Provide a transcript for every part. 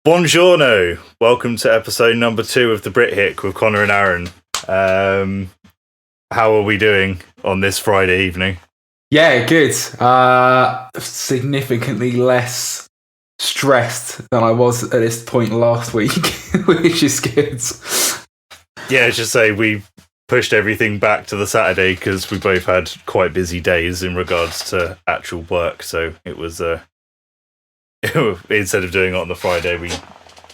Buongiorno. Welcome to episode number 2 of the BritHick with Connor and Aaron. How are we doing on this Friday evening? Yeah, good. Significantly less stressed than I was at this point last week, which is good. Yeah, just say we pushed everything back to the Saturday because we both had quite busy days in regards to actual work. So it was instead of doing it on the Friday, we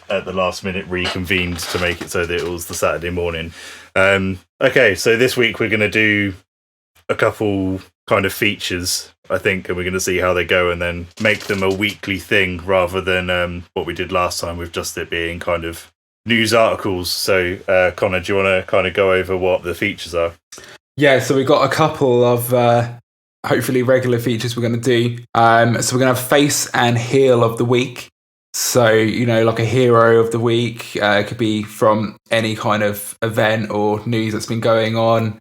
at the last minute reconvened to make it so that it was the Saturday morning. Okay, so this week we're going to do a couple kind of features, I think, and we're going to see how they go and then make them a weekly thing rather than what we did last time with just it being kind of news articles. So, Connor, do you want to kind of go over what the features are? Yeah, so we've got a couple of hopefully regular features we're going to do. So we're going to have face and heel of the week. So, like a hero of the week could be from any kind of event or news that's been going on.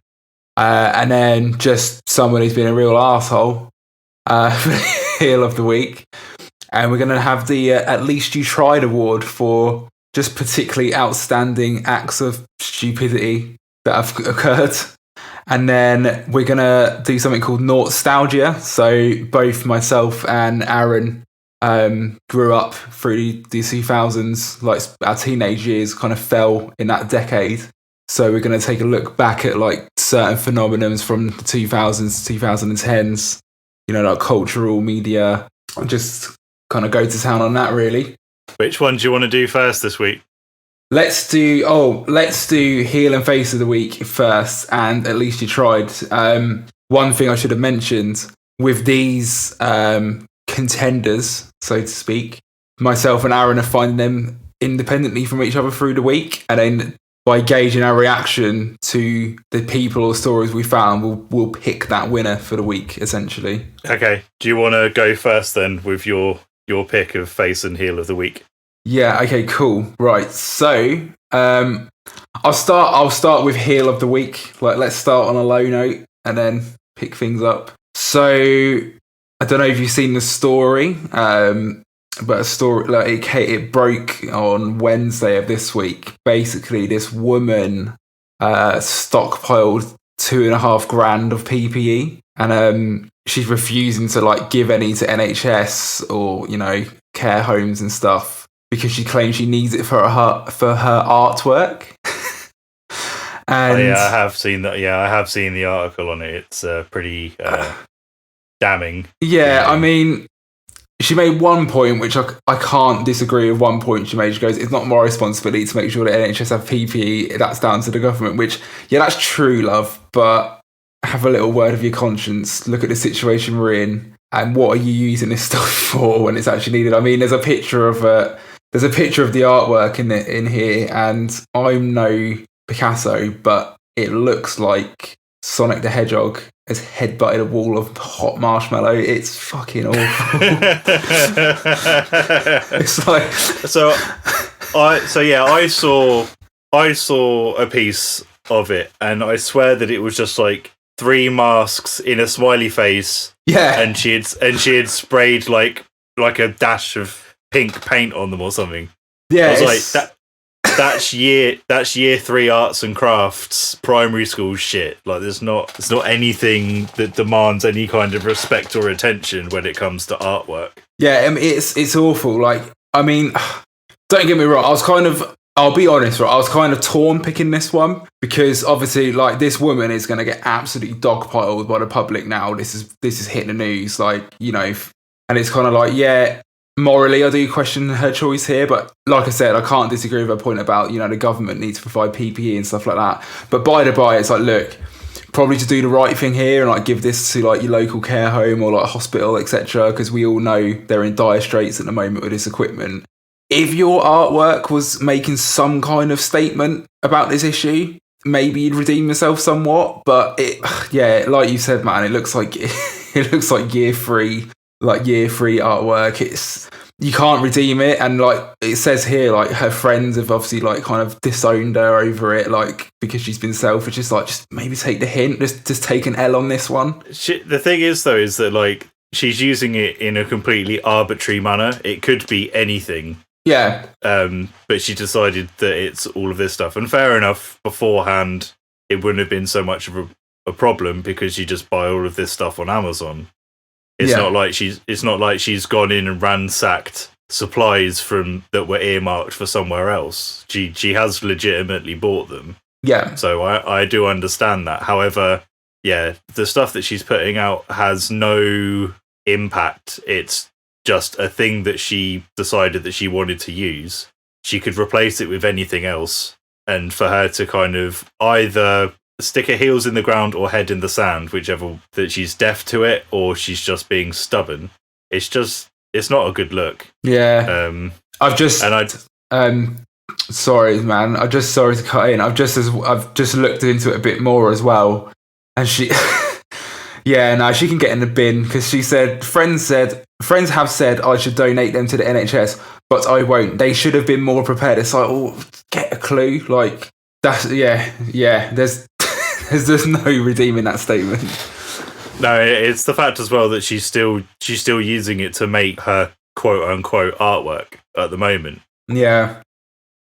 And then just someone who's been a real arsehole for the heel of the week. And we're going to have the At Least You Tried award for just particularly outstanding acts of stupidity that have occurred. And then we're going to do something called Nostalgia. So both myself and Aaron grew up through the 2000s, like our teenage years kind of fell in that decade. So we're going to take a look back at like certain phenomenons from the 2000s, 2010s, like cultural media, and just kind of go to town on that really. Which one do you want to do first this week? Let's do heel and face of the week first, and At Least You Tried. One thing I should have mentioned with these contenders, so to speak, myself and Aaron are finding them independently from each other through the week, and then by gauging our reaction to the people or stories we found, we'll pick that winner for the week, essentially. Okay. Do you want to go first then with your pick of face and heel of the week? Yeah, okay, cool. Right. So, I'll start with heel of the week. Like, let's start on a low note and then pick things up. So, I don't know if you've seen the story, but a story like it broke on Wednesday of this week. Basically, this woman stockpiled $2,500 of PPE, and she's refusing to like give any to NHS or care homes and stuff because she claims she needs it for her artwork. And I have seen that. Yeah, I have seen the article on it. It's pretty damning. Yeah, I mean, she made one point, which I can't disagree with. One point she made, she goes, it's not my responsibility to make sure that NHS have PPE. That's down to the government, which, yeah, that's true, love. But have a little word of your conscience. Look at the situation we're in. And what are you using this stuff for when it's actually needed? I mean, there's a picture of the artwork in here, and I'm no Picasso, but it looks like Sonic the Hedgehog has headbutted a wall of hot marshmallow. It's fucking awful. It's like I saw a piece of it, and I swear that it was just like 3 masks in a smiley face. Yeah, and she had sprayed like a dash of pink paint on them or something. Yeah, I was like that's year 3 arts and crafts primary school shit. Like it's not anything that demands any kind of respect or attention when it comes to artwork. Yeah, it's awful. Like, I mean, don't get me wrong, I'll be honest, right? I was kind of torn picking this one because obviously, like, this woman is going to get absolutely dogpiled by the public now. This is hitting the news, like, and it's kind of like, yeah, morally, I do question her choice here, but like I said, I can't disagree with her point about, the government needs to provide PPE and stuff like that. But by the by, it's like, look, probably to do the right thing here and like give this to like your local care home or like hospital, etc., because we all know they're in dire straits at the moment with this equipment. If your artwork was making some kind of statement about this issue, maybe you'd redeem yourself somewhat. But like you said, man, it looks like year 3 artwork. You can't redeem it, and like it says here, like her friends have obviously like kind of disowned her over it, like because she's been selfish. It's like, just maybe take the hint, just take an L on this one. The thing is though, is that like she's using it in a completely arbitrary manner. It could be anything. Yeah. But she decided that it's all of this stuff. And fair enough, beforehand, it wouldn't have been so much of a problem because you just buy all of this stuff on Amazon. It's not like she's gone in and ransacked supplies that were earmarked for somewhere else. She has legitimately bought them. Yeah. So I do understand that. However, yeah, the stuff that she's putting out has no impact. It's just a thing that she decided that she wanted to use. She could replace it with anything else. And for her to kind of either stick her heels in the ground or head in the sand, whichever, that she's deaf to it or she's just being stubborn. It's not a good look. Yeah. Sorry, man. Sorry to cut in. I've just looked into it a bit more as well, and she, yeah, no, she can get in the bin because she said friends have said I should donate them to the NHS, but I won't. They should have been more prepared. It's like, oh, get a clue. Like that's yeah. There's there's no redeeming that statement. No, it's the fact as well that she's still using it to make her quote unquote artwork at the moment. Yeah.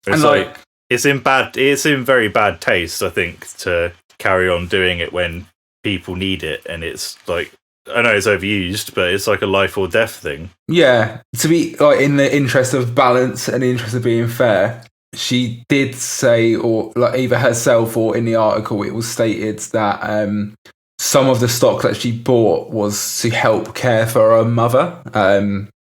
It's like it's in very bad taste, I think, to carry on doing it when people need it, and it's like, I know it's overused, but it's like a life or death thing. Yeah, to be like in the interest of balance and the interest of being fair, she did say, or like either herself or in the article, it was stated that some of the stock that she bought was to help care for her mother.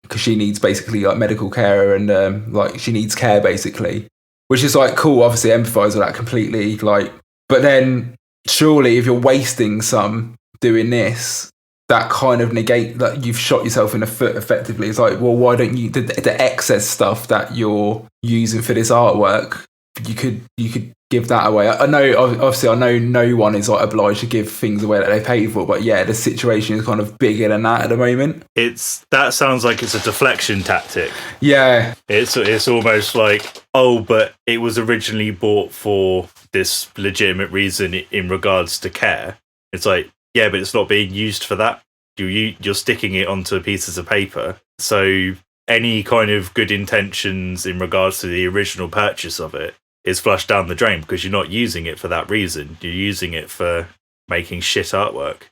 Because she needs basically like medical care and like she needs care basically, which is like cool. Obviously, empathise with that completely. Like, but then surely if you're wasting some doing this, that kind of negate that you've shot yourself in the foot effectively. It's like, well, why don't you the excess stuff that you're using for this artwork? You could give that away. I know no one is like obliged to give things away that they paid for, but yeah, the situation is kind of bigger than that at the moment. That sounds like it's a deflection tactic. Yeah. It's almost like, oh, but it was originally bought for this legitimate reason in regards to care. It's like, yeah, but it's not being used for that. You're sticking it onto pieces of paper. So any kind of good intentions in regards to the original purchase of it is flushed down the drain because you're not using it for that reason. You're using it for making shit artwork.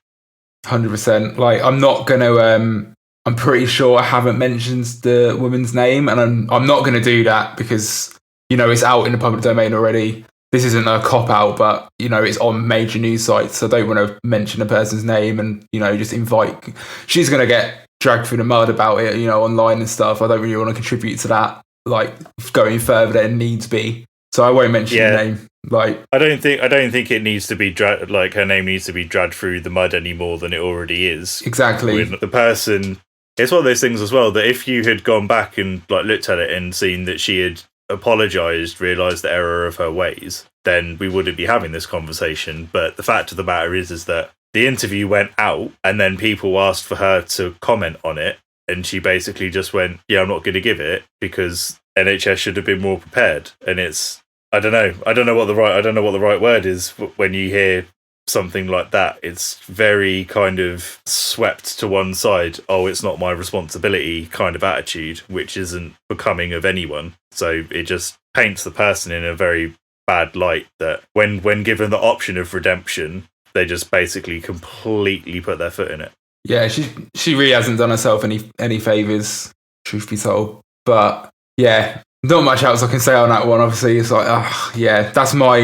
100%. Like, I'm not going to... I'm pretty sure I haven't mentioned the woman's name, and I'm not going to do that because, you know, it's out in the public domain already. This isn't a cop-out, but, you know, it's on major news sites, so I don't want to mention the person's name and, you know, just invite... She's going to get dragged through the mud about it, you know, online and stuff. I don't really want to contribute to that, like, going further than needs be. So I won't mention the name. Like, I don't think it needs to be like her name needs to be dragged through the mud any more than it already is. Exactly. When the person... It's one of those things as well that if you had gone back and like looked at it and seen that she had apologised, realised the error of her ways, then we wouldn't be having this conversation. But the fact of the matter is that the interview went out and then people asked for her to comment on it, and she basically just went, "Yeah, I'm not going to give it because NHS should have been more prepared." And it's I don't know what the right word is when you hear something like that. It's very kind of swept to one side. Oh, it's not my responsibility kind of attitude, which isn't becoming of anyone. So it just paints the person in a very bad light that when given the option of redemption, they just basically completely put their foot in it. Yeah, she really hasn't done herself any favours, truth be told. But yeah, not much else I can say on that one. Obviously, it's like, yeah, that's my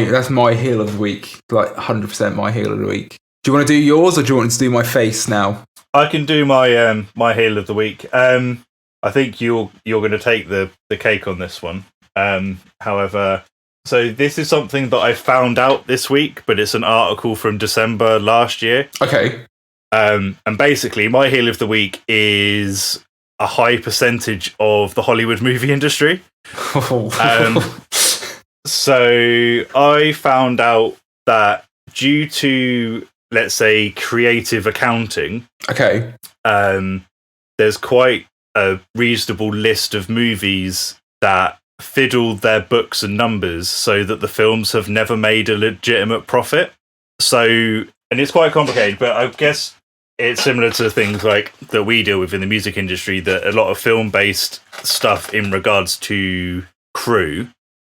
heel of the week. Like 100% my heel of the week. Do you want to do yours, or do you want to do my face now? I can do my my heel of the week. I think you're going to take the cake on this one. However, so this is something that I found out this week, but it's an article from December last year. Okay. And basically, my heel of the week is a high percentage of the Hollywood movie industry. So I found out that due to, let's say, creative accounting, okay, there's quite a reasonable list of movies that fiddled their books and numbers so that the films have never made a legitimate profit. So, and it's quite complicated, but I guess it's similar to things like that we deal with in the music industry, that a lot of film-based stuff in regards to crew,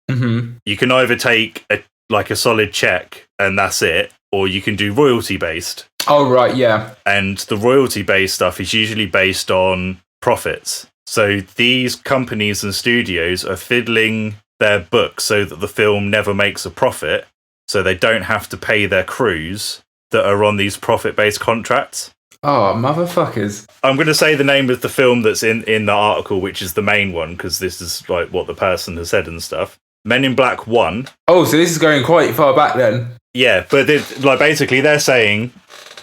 you can either take a solid check and that's it, or you can do royalty-based. Oh, right, yeah. And the royalty-based stuff is usually based on profits. So these companies and studios are fiddling their books so that the film never makes a profit, so they don't have to pay their crews that are on these profit-based contracts. Oh, motherfuckers. I'm going to say the name of the film that's in the article, which is the main one, because this is like what the person has said and stuff. Men in Black 1. Oh, so this is going quite far back then. Yeah, but basically they're saying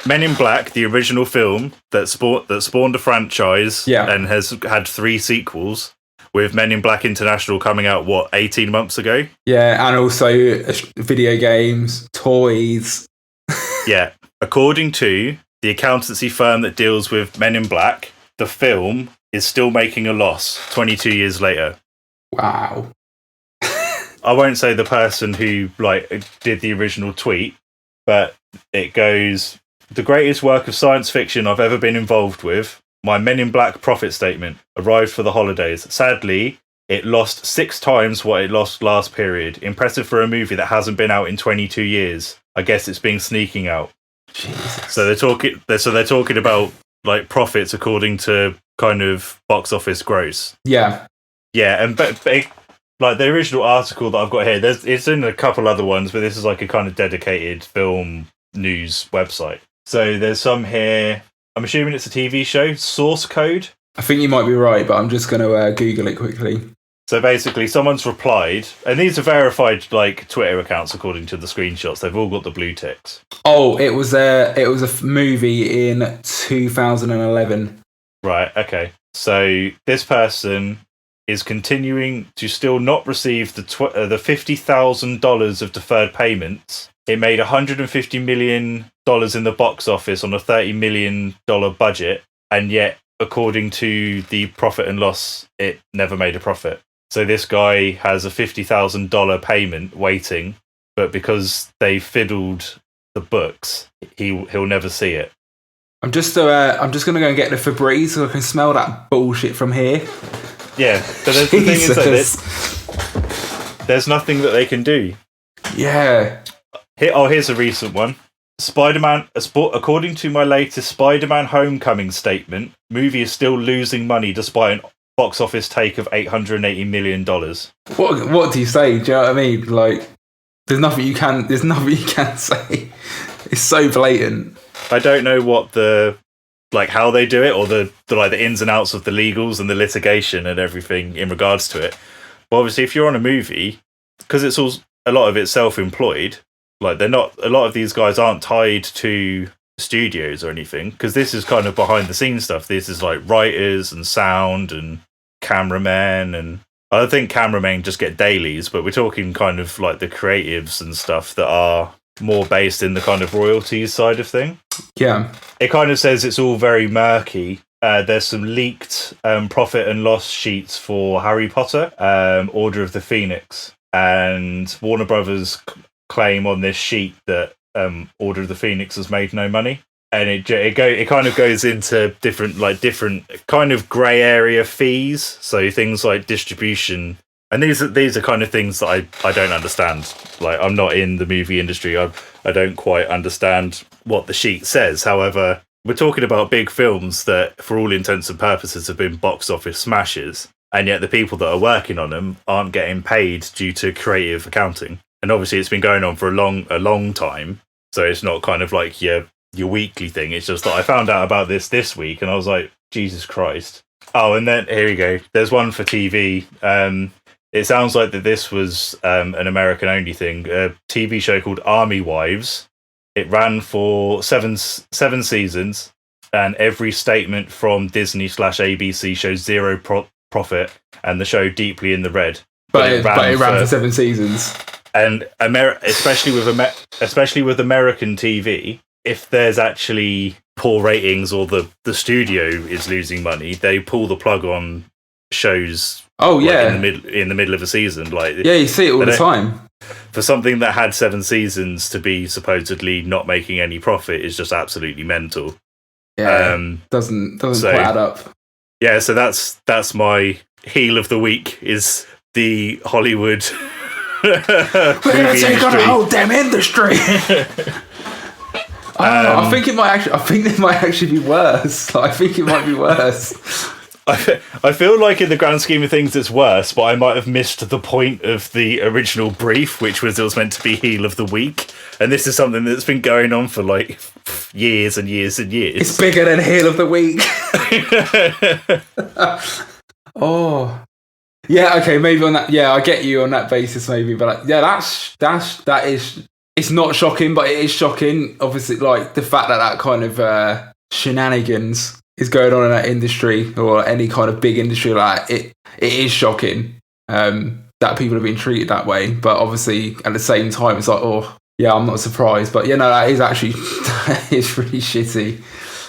Men in Black, the original film that spawned a franchise and has had 3 sequels, with Men in Black International coming out, 18 months ago? Yeah, and also video games, toys. Yeah. According to the accountancy firm that deals with Men in Black, the film is still making a loss 22 years later. Wow. I won't say the person who did the original tweet, but it goes, the greatest work of science fiction I've ever been involved with, my Men in Black profit statement, arrived for the holidays. Sadly, it lost 6 times what it lost last period. Impressive for a movie that hasn't been out in 22 years. I guess it's been sneaking out. Jesus. So they're talking about like profits according to kind of box office gross. Yeah. Yeah, and but like the original article that I've got here, it's in a couple other ones, but this is like a kind of dedicated film news website. So there's some here. I'm assuming it's a TV show, Source Code. I think you might be right, but I'm just going to Google it quickly. So basically, someone's replied, and these are verified like Twitter accounts according to the screenshots. They've all got the blue ticks. Oh, it was a movie in 2011. Right. Okay. So this person is continuing to still not receive the $50,000 of deferred payments. It made $150 million in the box office on a $30 million budget, and yet, according to the profit and loss, it never made a profit. So this guy has a $50,000 payment waiting, but because they fiddled the books, he'll never see it. I'm just going to go and get the Febreze so I can smell that bullshit from here. Yeah, but the thing is that there's nothing that they can do. Yeah. Here's a recent one. Spider-Man, according to my latest Spider-Man Homecoming statement, movie is still losing money despite an box office take of $880 million. What do you say? Do you know what I mean? Like, there's nothing you can say. It's so blatant. I don't know what how they do it, or the ins and outs of the legals and the litigation and everything in regards to it. But obviously, if you're on a movie, because it's all a lot of it's self-employed, like they're not. A lot of these guys aren't tied to studios or anything, because this is kind of behind the scenes stuff. This is like writers and sound and cameramen, and I don't think cameramen just get dailies, but we're talking kind of like the creatives and stuff that are more based in the kind of royalties side of thing. Yeah. It kind of says it's all very murky. There's some leaked profit and loss sheets for Harry Potter, Order of the Phoenix, and Warner Brothers claim on this sheet that Order of the Phoenix has made no money. And it kind of goes into different kind of grey area fees. So things like distribution. And these are kind of things that I don't understand. Like, I'm not in the movie industry. I don't quite understand what the sheet says. However, we're talking about big films that, for all intents and purposes, have been box office smashes. And yet the people that are working on them aren't getting paid due to creative accounting. And obviously it's been going on for a long time. So it's not kind of like your weekly thing. It's just that I found out about this week and I was like, Jesus Christ. Oh, and then here we go. There's one for TV. It sounds like that this was an American-only thing. A TV show called Army Wives. It ran for seven seasons, and every statement from Disney/ABC shows zero profit, and the show deeply in the red. But it ran for 7 seasons. And especially with American TV, if there's actually poor ratings or the studio is losing money, they pull the plug on shows. Oh yeah, in the middle of a season, you see it all the time. For something that had 7 seasons to be supposedly not making any profit is just absolutely mental. Doesn't quite add up. Yeah, so that's my heel of the week is the Hollywood We're gonna take on the whole damn industry. I think it might actually be worse. I think it might be worse. I feel like in the grand scheme of things it's worse, but I might have missed the point of the original brief, which was it was meant to be heel of the week, and this is something that's been going on for like years and years and years. It's bigger than heel of the week. Oh, yeah. Okay, maybe on that. Yeah, I get you on that basis, maybe. But like, yeah, that is. It's not shocking, but it is shocking. Obviously, like the fact that kind of shenanigans is going on in that industry or any kind of big industry like it is shocking that people have been treated that way. But obviously, at the same time, it's like, oh, yeah, I'm not surprised. But that is actually it's really shitty.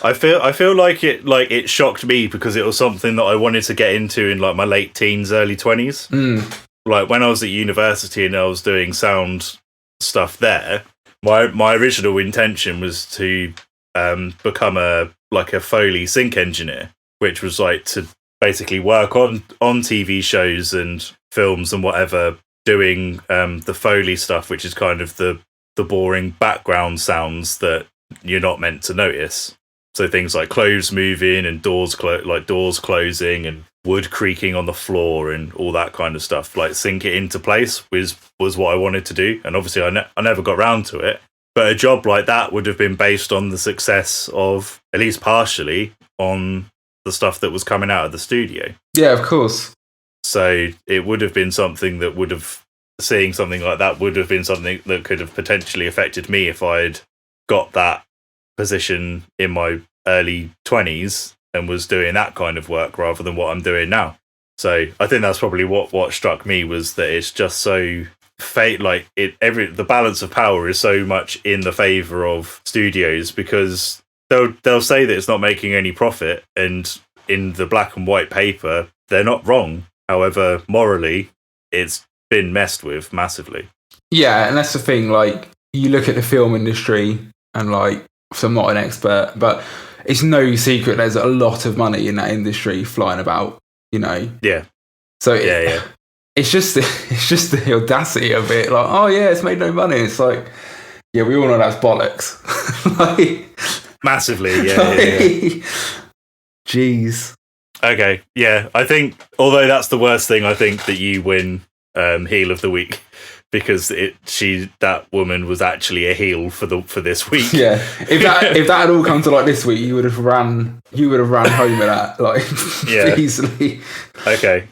I feel like it shocked me because it was something that I wanted to get into in like my late teens, early 20s. Like when I was at university and I was doing sound stuff there, my original intention was to become a Foley sync engineer, which was like to basically work on TV shows and films and whatever, doing the Foley stuff, which is kind of the boring background sounds that you're not meant to notice. So things like clothes moving and doors closing and wood creaking on the floor and all that kind of stuff, like sync it into place was what I wanted to do. And obviously I never got round to it. But a job like that would have been based on the success of, at least partially, on the stuff that was coming out of the studio. Yeah, of course. So it would have been something that would have, seeing something like that would have been something that could have potentially affected me if I'd got that position in my early 20s and was doing that kind of work rather than what I'm doing now. So I think that's probably what struck me, was that it's just so the balance of power is so much in the favor of studios, because they'll say that it's not making any profit, and in the black and white paper they're not wrong. However, morally it's been messed with massively. Yeah, and that's the thing, like you look at the film industry and like, so I'm not an expert, but it's no secret there's a lot of money in that industry flying about, Yeah. So it's just the audacity of it. Like, oh yeah, it's made no money. It's like, yeah, we all know that's bollocks. Massively, yeah. Jeez. Okay, yeah. I think, although that's the worst thing, I think that you win heel of the week, because that woman was actually a heel for this week. Yeah, if that had all come to like this week, you would have ran home with that, like, easily. Okay,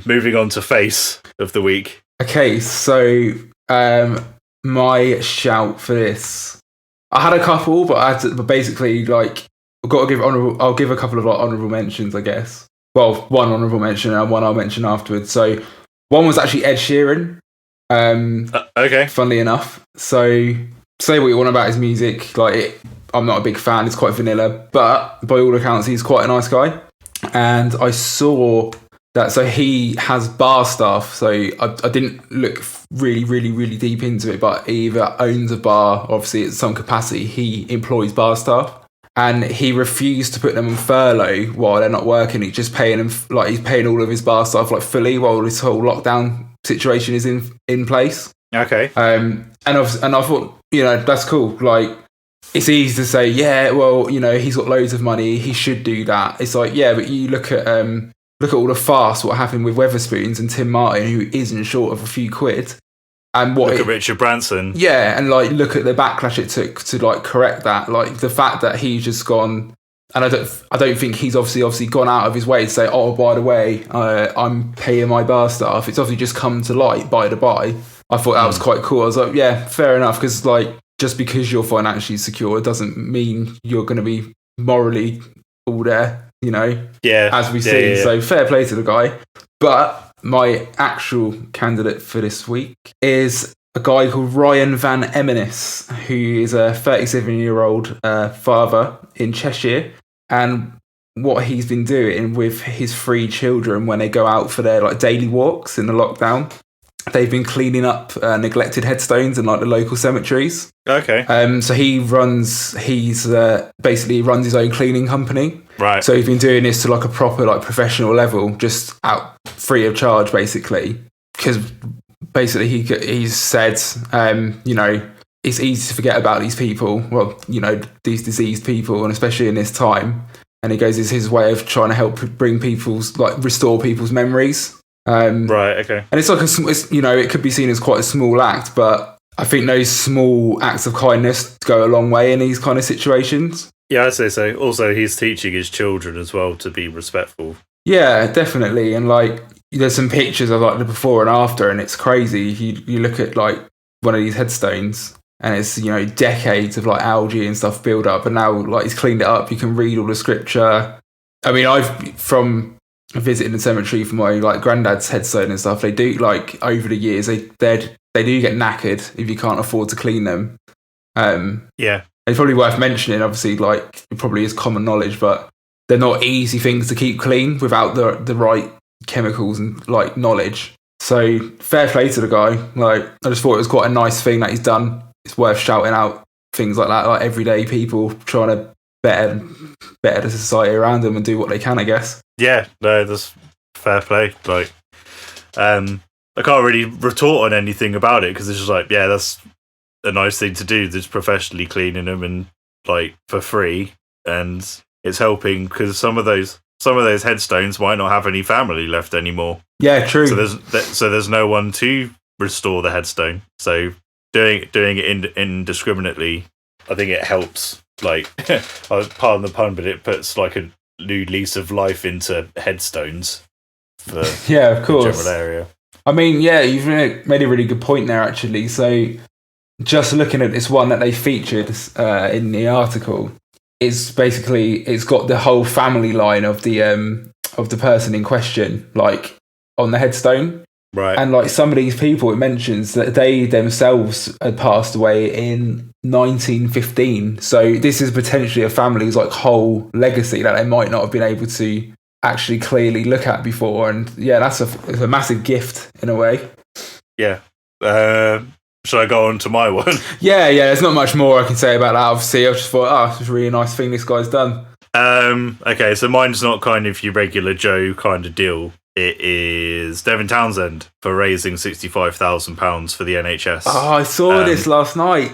moving on to face of the week. Okay, so my shout for this, I had a couple, but basically like I've got to give I'll give a couple of like honourable mentions, I guess. Well, one honourable mention and one I'll mention afterwards. So one was actually Ed Sheeran. Okay. Funnily enough, so say what you want about his music, I'm not a big fan. It's quite vanilla, but by all accounts, he's quite a nice guy. And I saw that, so he has bar staff. So I didn't look really, really, really deep into it, but he either owns a bar, obviously at some capacity, he employs bar staff. And he refused to put them on furlough while they're not working. He's just paying them, like he's paying all of his bar staff like fully while this whole lockdown situation is in place. Okay. And I thought, that's cool. Like, it's easy to say, yeah, well, he's got loads of money, he should do that. It's like, yeah, but you look at all the farce what happened with Weatherspoons and Tim Martin, who isn't short of a few quid. And look at Richard Branson. Yeah, and like look at the backlash it took to like correct that. Like the fact that he's just gone, and I don't think he's obviously gone out of his way to say, oh, by the way, I'm paying my bar staff. It's obviously just come to light by the by. I thought that was quite cool. I was like, yeah, fair enough, because like just because you're financially secure doesn't mean you're going to be morally all there, Yeah, as we see. Yeah. So fair play to the guy, but. My actual candidate for this week is a guy called Ryan Van Eminis, who is a 37-year-old father in Cheshire. And what he's been doing with his 3 children when they go out for their like daily walks in the lockdown they've been cleaning up neglected headstones in like the local cemeteries. Okay. So he's basically runs his own cleaning company. Right. So he's been doing this to like a proper like professional level, just out free of charge, basically. Because basically he's said, you know, it's easy to forget about these people. Well, you know, these diseased people, and especially in this time. And he goes, it's his way of trying to help restore people's memories. Right. Okay. And it's like you know, it could be seen as quite a small act, but I think those small acts of kindness go a long way in these kind of situations. Yeah, I'd say so. Also, he's teaching his children as well to be respectful. Yeah, definitely. And like, there's some pictures of like the before and after, and it's crazy. You look at like one of these headstones, and it's, you know, decades of like algae and stuff build up, and now like he's cleaned it up. You can read all the scripture. I mean, from visiting the cemetery for my like granddad's headstone and stuff, they do like over the years they do get knackered if you can't afford to clean them. Yeah. It's probably worth mentioning, obviously, like it probably is common knowledge, but they're not easy things to keep clean without the right chemicals and like knowledge. So fair play to the guy. Like, I just thought it was quite a nice thing that he's done. It's worth shouting out things like that, like everyday people trying to better the society around them and do what they can, I guess. Yeah, no, that's fair play. Like, I can't really retort on anything about it because it's just like, yeah, that's a nice thing to do. Just professionally cleaning them and like for free, and it's helping because some of those headstones might not have any family left anymore. Yeah, true. So there's no one to restore the headstone. So doing it indiscriminately, I think it helps. Like, pardon the pun, but it puts like a new lease of life into headstones for yeah, of course. the general area. I mean, yeah, you've made a really good point there, actually. So just looking at this one that they featured in the article, it's got the whole family line of the person in question, like on the headstone. Right. And like some of these people, it mentions that they themselves had passed away in 1915. So this is potentially a family's like whole legacy that they might not have been able to actually clearly look at before. And yeah, it's a massive gift in a way. Yeah. Should I go on to my one? Yeah. There's not much more I can say about that. Obviously, I just thought, it's a really nice thing this guy's done. Okay, so mine's not kind of your regular Joe kind of deal. It is Devin Townsend for raising £65,000 for the NHS. Oh, I saw this last night.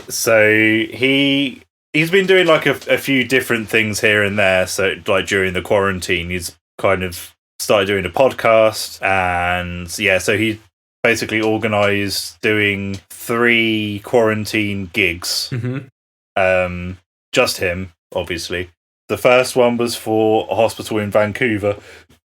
So he's been doing like a few different things here and there. So like during the quarantine, he's kind of started doing a podcast, and yeah, so he basically organised doing 3 quarantine gigs. Mm-hmm. Just him, obviously. The first one was for a hospital in Vancouver,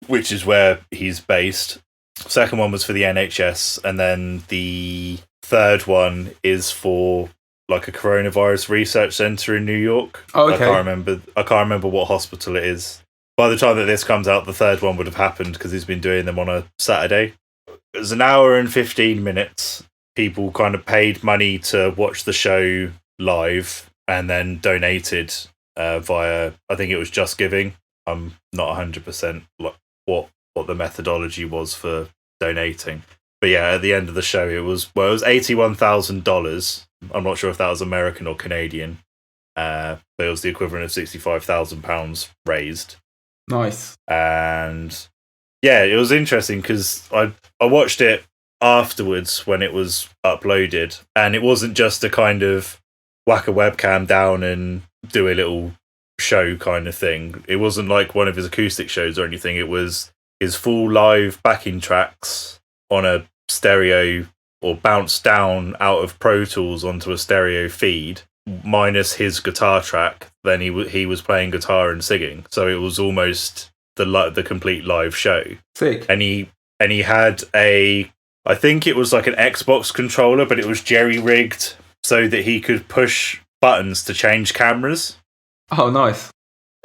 which is where he's based. Second one was for the NHS, and then the third one is for like a coronavirus research centre in New York. Oh, okay. I can't remember what hospital it is. By the time that this comes out, the third one would have happened because he's been doing them on a Saturday. It was an hour and 15 minutes. People kind of paid money to watch the show live and then donated via, I think it was Just Giving. I'm not 100% what the methodology was for donating. But yeah, at the end of the show, it was $81,000. I'm not sure if that was American or Canadian. But it was the equivalent of £65,000 raised. Nice. And yeah, it was interesting because I watched it afterwards when it was uploaded, and it wasn't just a kind of whack a webcam down and do a little show kind of thing. It wasn't like one of his acoustic shows or anything. It was his full live backing tracks on a stereo, or bounced down out of Pro Tools onto a stereo feed, minus his guitar track. Then he was playing guitar and singing, so it was almost the complete live show. Sick. And he had I think it was like an Xbox controller, but it was jerry rigged so that he could push buttons to change cameras. Oh, nice.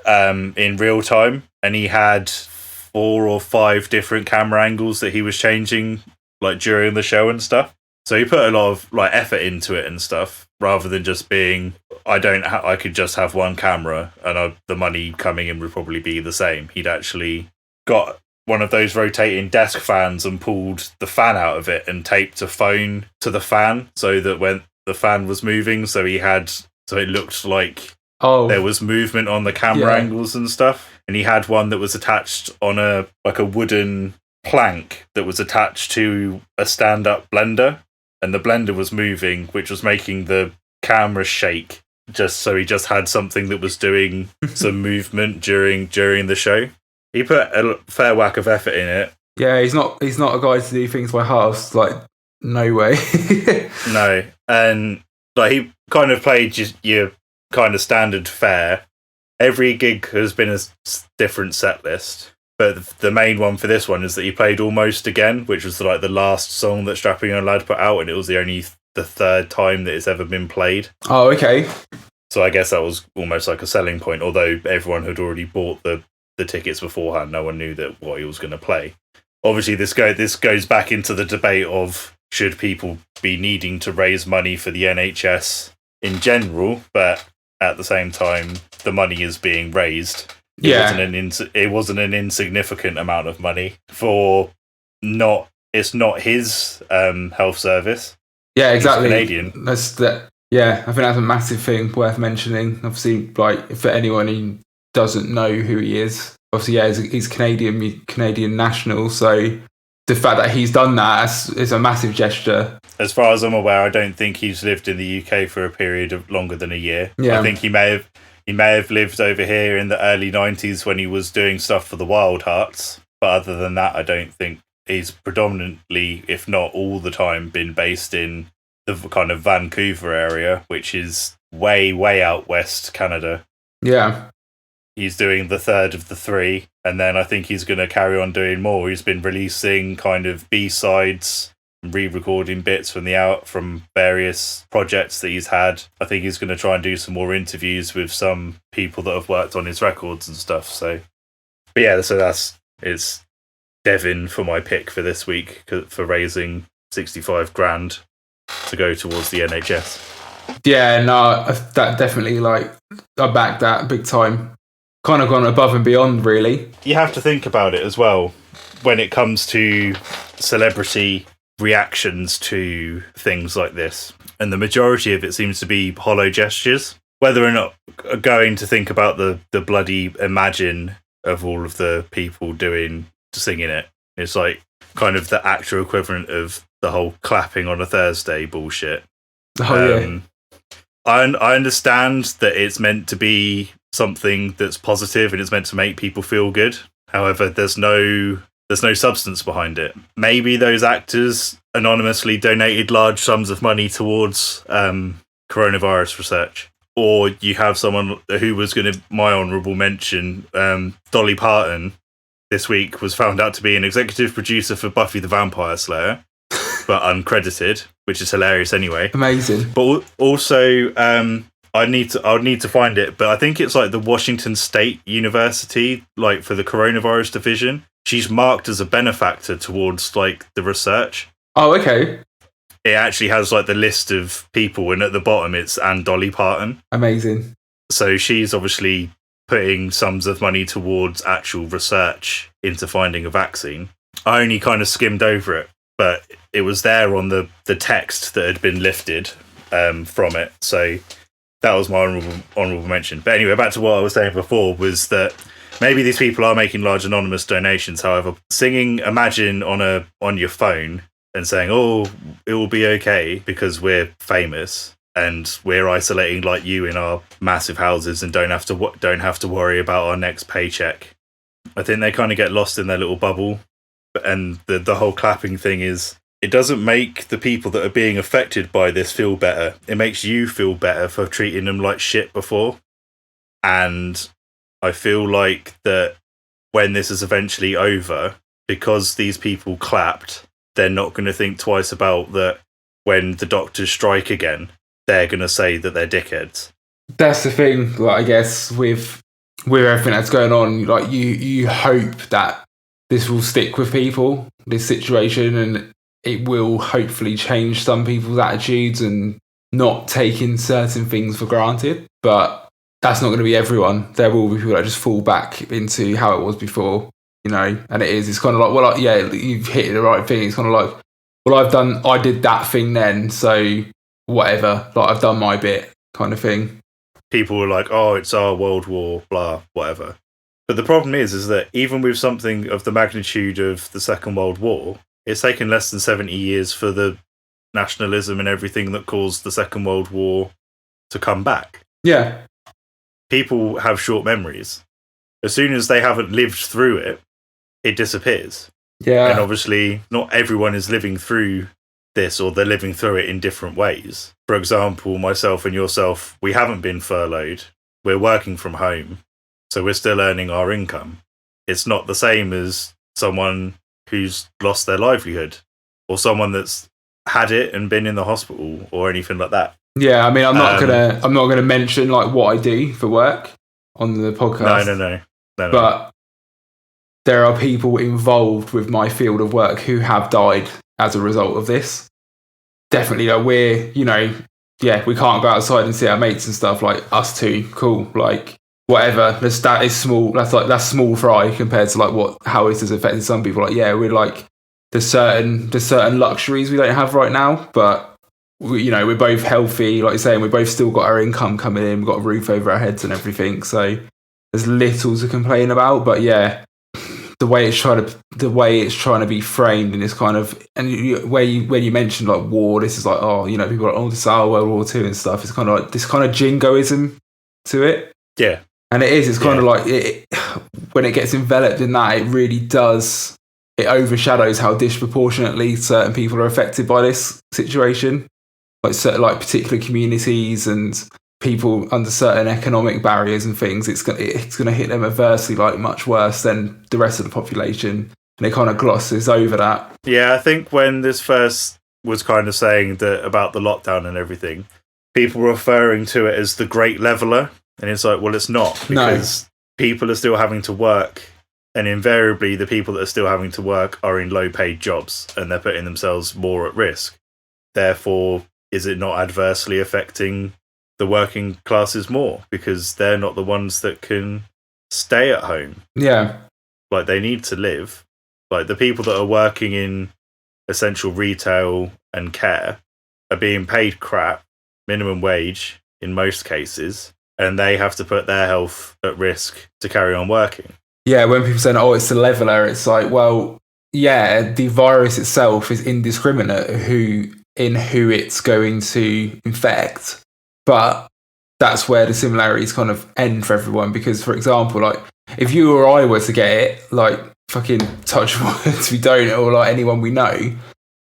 In real time, and he had 4 or 5 different camera angles that he was changing like during the show and stuff. So he put a lot of like effort into it and stuff, rather than just being I could just have one camera and the money coming in would probably be the same. He'd actually got one of those rotating desk fans and pulled the fan out of it and taped a phone to the fan so that when the fan was moving, so it looked like there was movement on the camera angles and stuff. And he had one that was attached on a wooden plank that was attached to a stand-up blender, and the blender was moving, which was making the camera shake. So he just had something that was doing some movement during the show. He put a fair whack of effort in it. Yeah, he's not a guy to do things by halves. Like, no way. No, and like he kind of played just your kind of standard fare. Every gig has been a different set list, but the main one for this one is that he played Almost Again, which was like the last song that Strapping Young Lad put out, and it was the third time that it's ever been played. Oh, okay. So I guess that was almost like a selling point, although everyone had already bought the tickets beforehand. No one knew that what he was going to play. Obviously, this goes back into the debate of should people be needing to raise money for the NHS in general, but at the same time, the money is being raised. It wasn't an insignificant amount of money it's not his health service. Yeah, exactly. He's Canadian. Yeah, I think that's a massive thing worth mentioning. Obviously, like for anyone who doesn't know who he is, obviously, he's Canadian national. So the fact that he's done that is a massive gesture. As far as I'm aware, I don't think he's lived in the UK for a period of longer than a year. Yeah. I think he may have lived over here in the early 90s when he was doing stuff for the Wild Hearts. But other than that, I don't think he's predominantly, if not all the time, been based in the kind of Vancouver area, which is way, way out west Canada. Yeah. He's doing the third of the three, and then I think he's going to carry on doing more. He's been releasing kind of B-sides, re-recording bits from various projects that he's had. I think he's going to try and do some more interviews with some people that have worked on his records and stuff. So it's Devin for my pick for this week for raising 65 grand to go towards the NHS. Yeah, no, that definitely, like, I back that big time. Kind of gone above and beyond, really. You have to think about it as well when it comes to celebrity reactions to things like this. And the majority of it seems to be hollow gestures. Whether or not going to think about the bloody Imagine of all of the people singing it, it's like kind of the actual equivalent of the whole clapping on a Thursday bullshit. Oh, yeah. I understand that it's meant to be something that's positive and it's meant to make people feel good. However, there's no substance behind it. Maybe those actors anonymously donated large sums of money towards coronavirus research. Or you have someone who was going to, my honourable mention, Dolly Parton, this week was found out to be an executive producer for Buffy the Vampire Slayer, but uncredited, which is hilarious anyway. Amazing. But also, I'll need to find it, but I think it's like the Washington State University, like for the coronavirus division. She's marked as a benefactor towards like the research. Oh, okay. It actually has like the list of people, and at the bottom it's and Dolly Parton. Amazing. So she's obviously putting sums of money towards actual research into finding a vaccine. I only kind of skimmed over it, but it was there on the text that had been lifted from it. So that was my honourable mention. But anyway, back to what I was saying before, was that maybe these people are making large anonymous donations. However, singing Imagine on your phone and saying, "Oh, it will be okay because we're famous and we're isolating like you in our massive houses and don't have to worry about our next paycheck." I think they kind of get lost in their little bubble. And the whole clapping thing is, it doesn't make the people that are being affected by this feel better. It makes you feel better for treating them like shit before. And I feel like that when this is eventually over, because these people clapped, they're not going to think twice about that when the doctors strike again. They're going to say that they're dickheads. That's the thing, like, I guess, with everything that's going on, like, you hope that this will stick with people, this situation, and it will hopefully change some people's attitudes and not taking certain things for granted. But that's not going to be everyone. There will be people that just fall back into how it was before. you know, and it's kind of like, well, like, yeah, you've hit the right thing. It's kind of like, well, I did that thing then, so whatever, like I've done my bit kind of thing. People were like, oh, it's our world war, blah, whatever. But the problem is that even with something of the magnitude of the Second World War, it's taken less than 70 years for the nationalism and everything that caused the Second World War to come back. Yeah. People have short memories. As soon as they haven't lived through it, it disappears. Yeah. And obviously, not everyone is living through this, or they're living through it in different ways. For example, myself and yourself, we haven't been furloughed. We're working from home. So we're still earning our income. It's not the same as someone who's lost their livelihood, or someone that's had it and been in the hospital or anything like that. Yeah, I mean, I'm not gonna mention like what I do for work on the podcast. No. But there are people involved with my field of work who have died as a result of this. Definitely, we're, you know, yeah, we can't go outside and see our mates and stuff. Like us two, cool, like whatever. That is small. That's small fry compared to like how it has affected some people. Like, yeah, we're like there's certain luxuries we don't have right now, but we're both healthy. Like you're saying, we both still got our income coming in. We've got a roof over our heads and everything. So there's little to complain about. But yeah, the way it's trying to be framed in this kind of, and when you mentioned like war, this is like, oh, you know, people are like, oh, this is our World War II and stuff. It's kind of like this kind of jingoism to it. Yeah. And it is. It's kind of like when it gets enveloped in that, it really does. It overshadows how disproportionately certain people are affected by this situation, like certain, like particular communities and people under certain economic barriers and things. It's gonna hit them adversely, like much worse than the rest of the population. And it kind of glosses over that. Yeah, I think when this first was kind of saying that about the lockdown and everything, people were referring to it as the Great Leveler. And it's like, well, it's not, because people are still having to work, and invariably the people that are still having to work are in low-paid jobs, and they're putting themselves more at risk. Therefore, is it not adversely affecting the working classes more, because they're not the ones that can stay at home? Yeah. Like, they need to live. Like, the people that are working in essential retail and care are being paid crap, minimum wage in most cases, and they have to put their health at risk to carry on working. Yeah, when people say, oh, it's a leveler, it's like, well, yeah, the virus itself is indiscriminate who it's going to infect. But that's where the similarities kind of end for everyone. Because, for example, like, if you or I were to get it, like, fucking touch wood, we don't, or like anyone we know,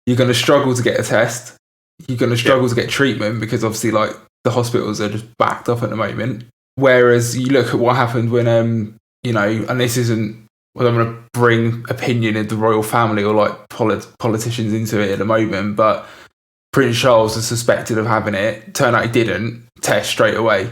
you're going to struggle to get a test. You're going to struggle to get treatment, because obviously, like, the hospitals are just backed up at the moment. Whereas you look at what happened when, and this isn't, well, I'm going to bring opinion of the royal family or like politicians into it at the moment, but Prince Charles is suspected of having it. Turned out he didn't. Test straight away.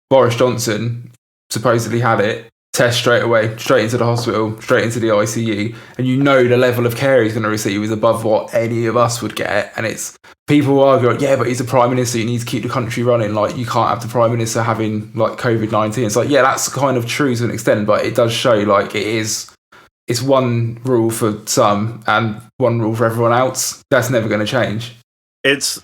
Boris Johnson supposedly had it. Test straight away. Straight into the hospital. Straight into the ICU. And you know the level of care he's going to receive is above what any of us would get. And it's people argue, like, yeah, but he's the Prime Minister. You need to keep the country running. Like, you can't have the Prime Minister having like COVID-19. It's like, yeah, that's kind of true to an extent, but it does show like it's one rule for some and one rule for everyone else. That's never going to change. It's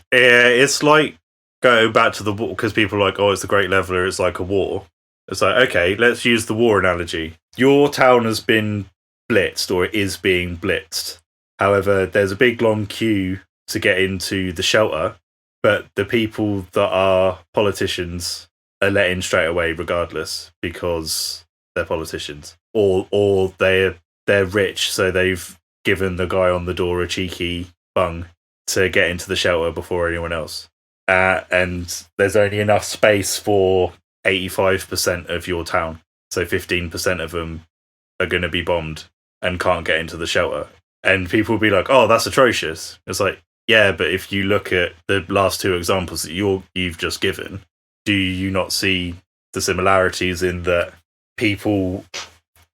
like going back to the war, because people are like, oh, it's the Great Leveler, it's like a war. It's like, okay, let's use the war analogy. Your town has been blitzed, or it is being blitzed. However, there's a big long queue to get into the shelter, but the people that are politicians are let in straight away regardless, because they're politicians. Or they're rich, so they've given the guy on the door a cheeky bung to get into the shelter before anyone else. And there's only enough space for 85% of your town. So 15% of them are going to be bombed and can't get into the shelter. And people will be like, oh, that's atrocious. It's like, yeah, but if you look at the last two examples that you've just given, do you not see the similarities in that people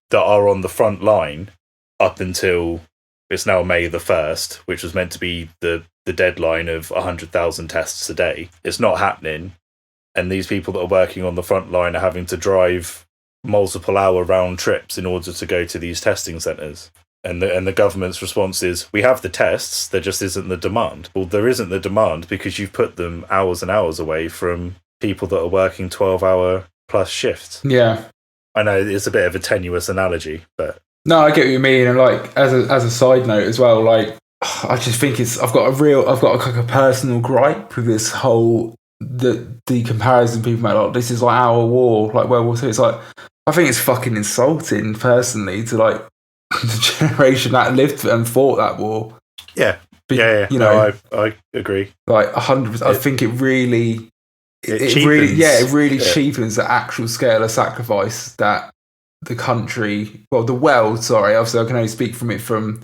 that are on the front line up until it's now May the 1st, which was meant to be the deadline of 100,000 tests a day, it's not happening. And these people that are working on the front line are having to drive multiple hour round trips in order to go to these testing centres. And the government's response is, we have the tests, there just isn't the demand. Well, there isn't the demand because you've put them hours and hours away from people that are working 12-hour plus shifts. Yeah. I know it's a bit of a tenuous analogy, but... No, I get what you mean. And like, as a side note as well, like, I just think I've got like a personal gripe with this whole, the comparison people make, like, this is like our war, like World War II. It's like, I think it's fucking insulting personally to like the generation that lived and fought that war. Yeah. You know, no, I agree. Like 100%. I think it really cheapens the actual scale of sacrifice that the country, well, the world, sorry, obviously I can only speak from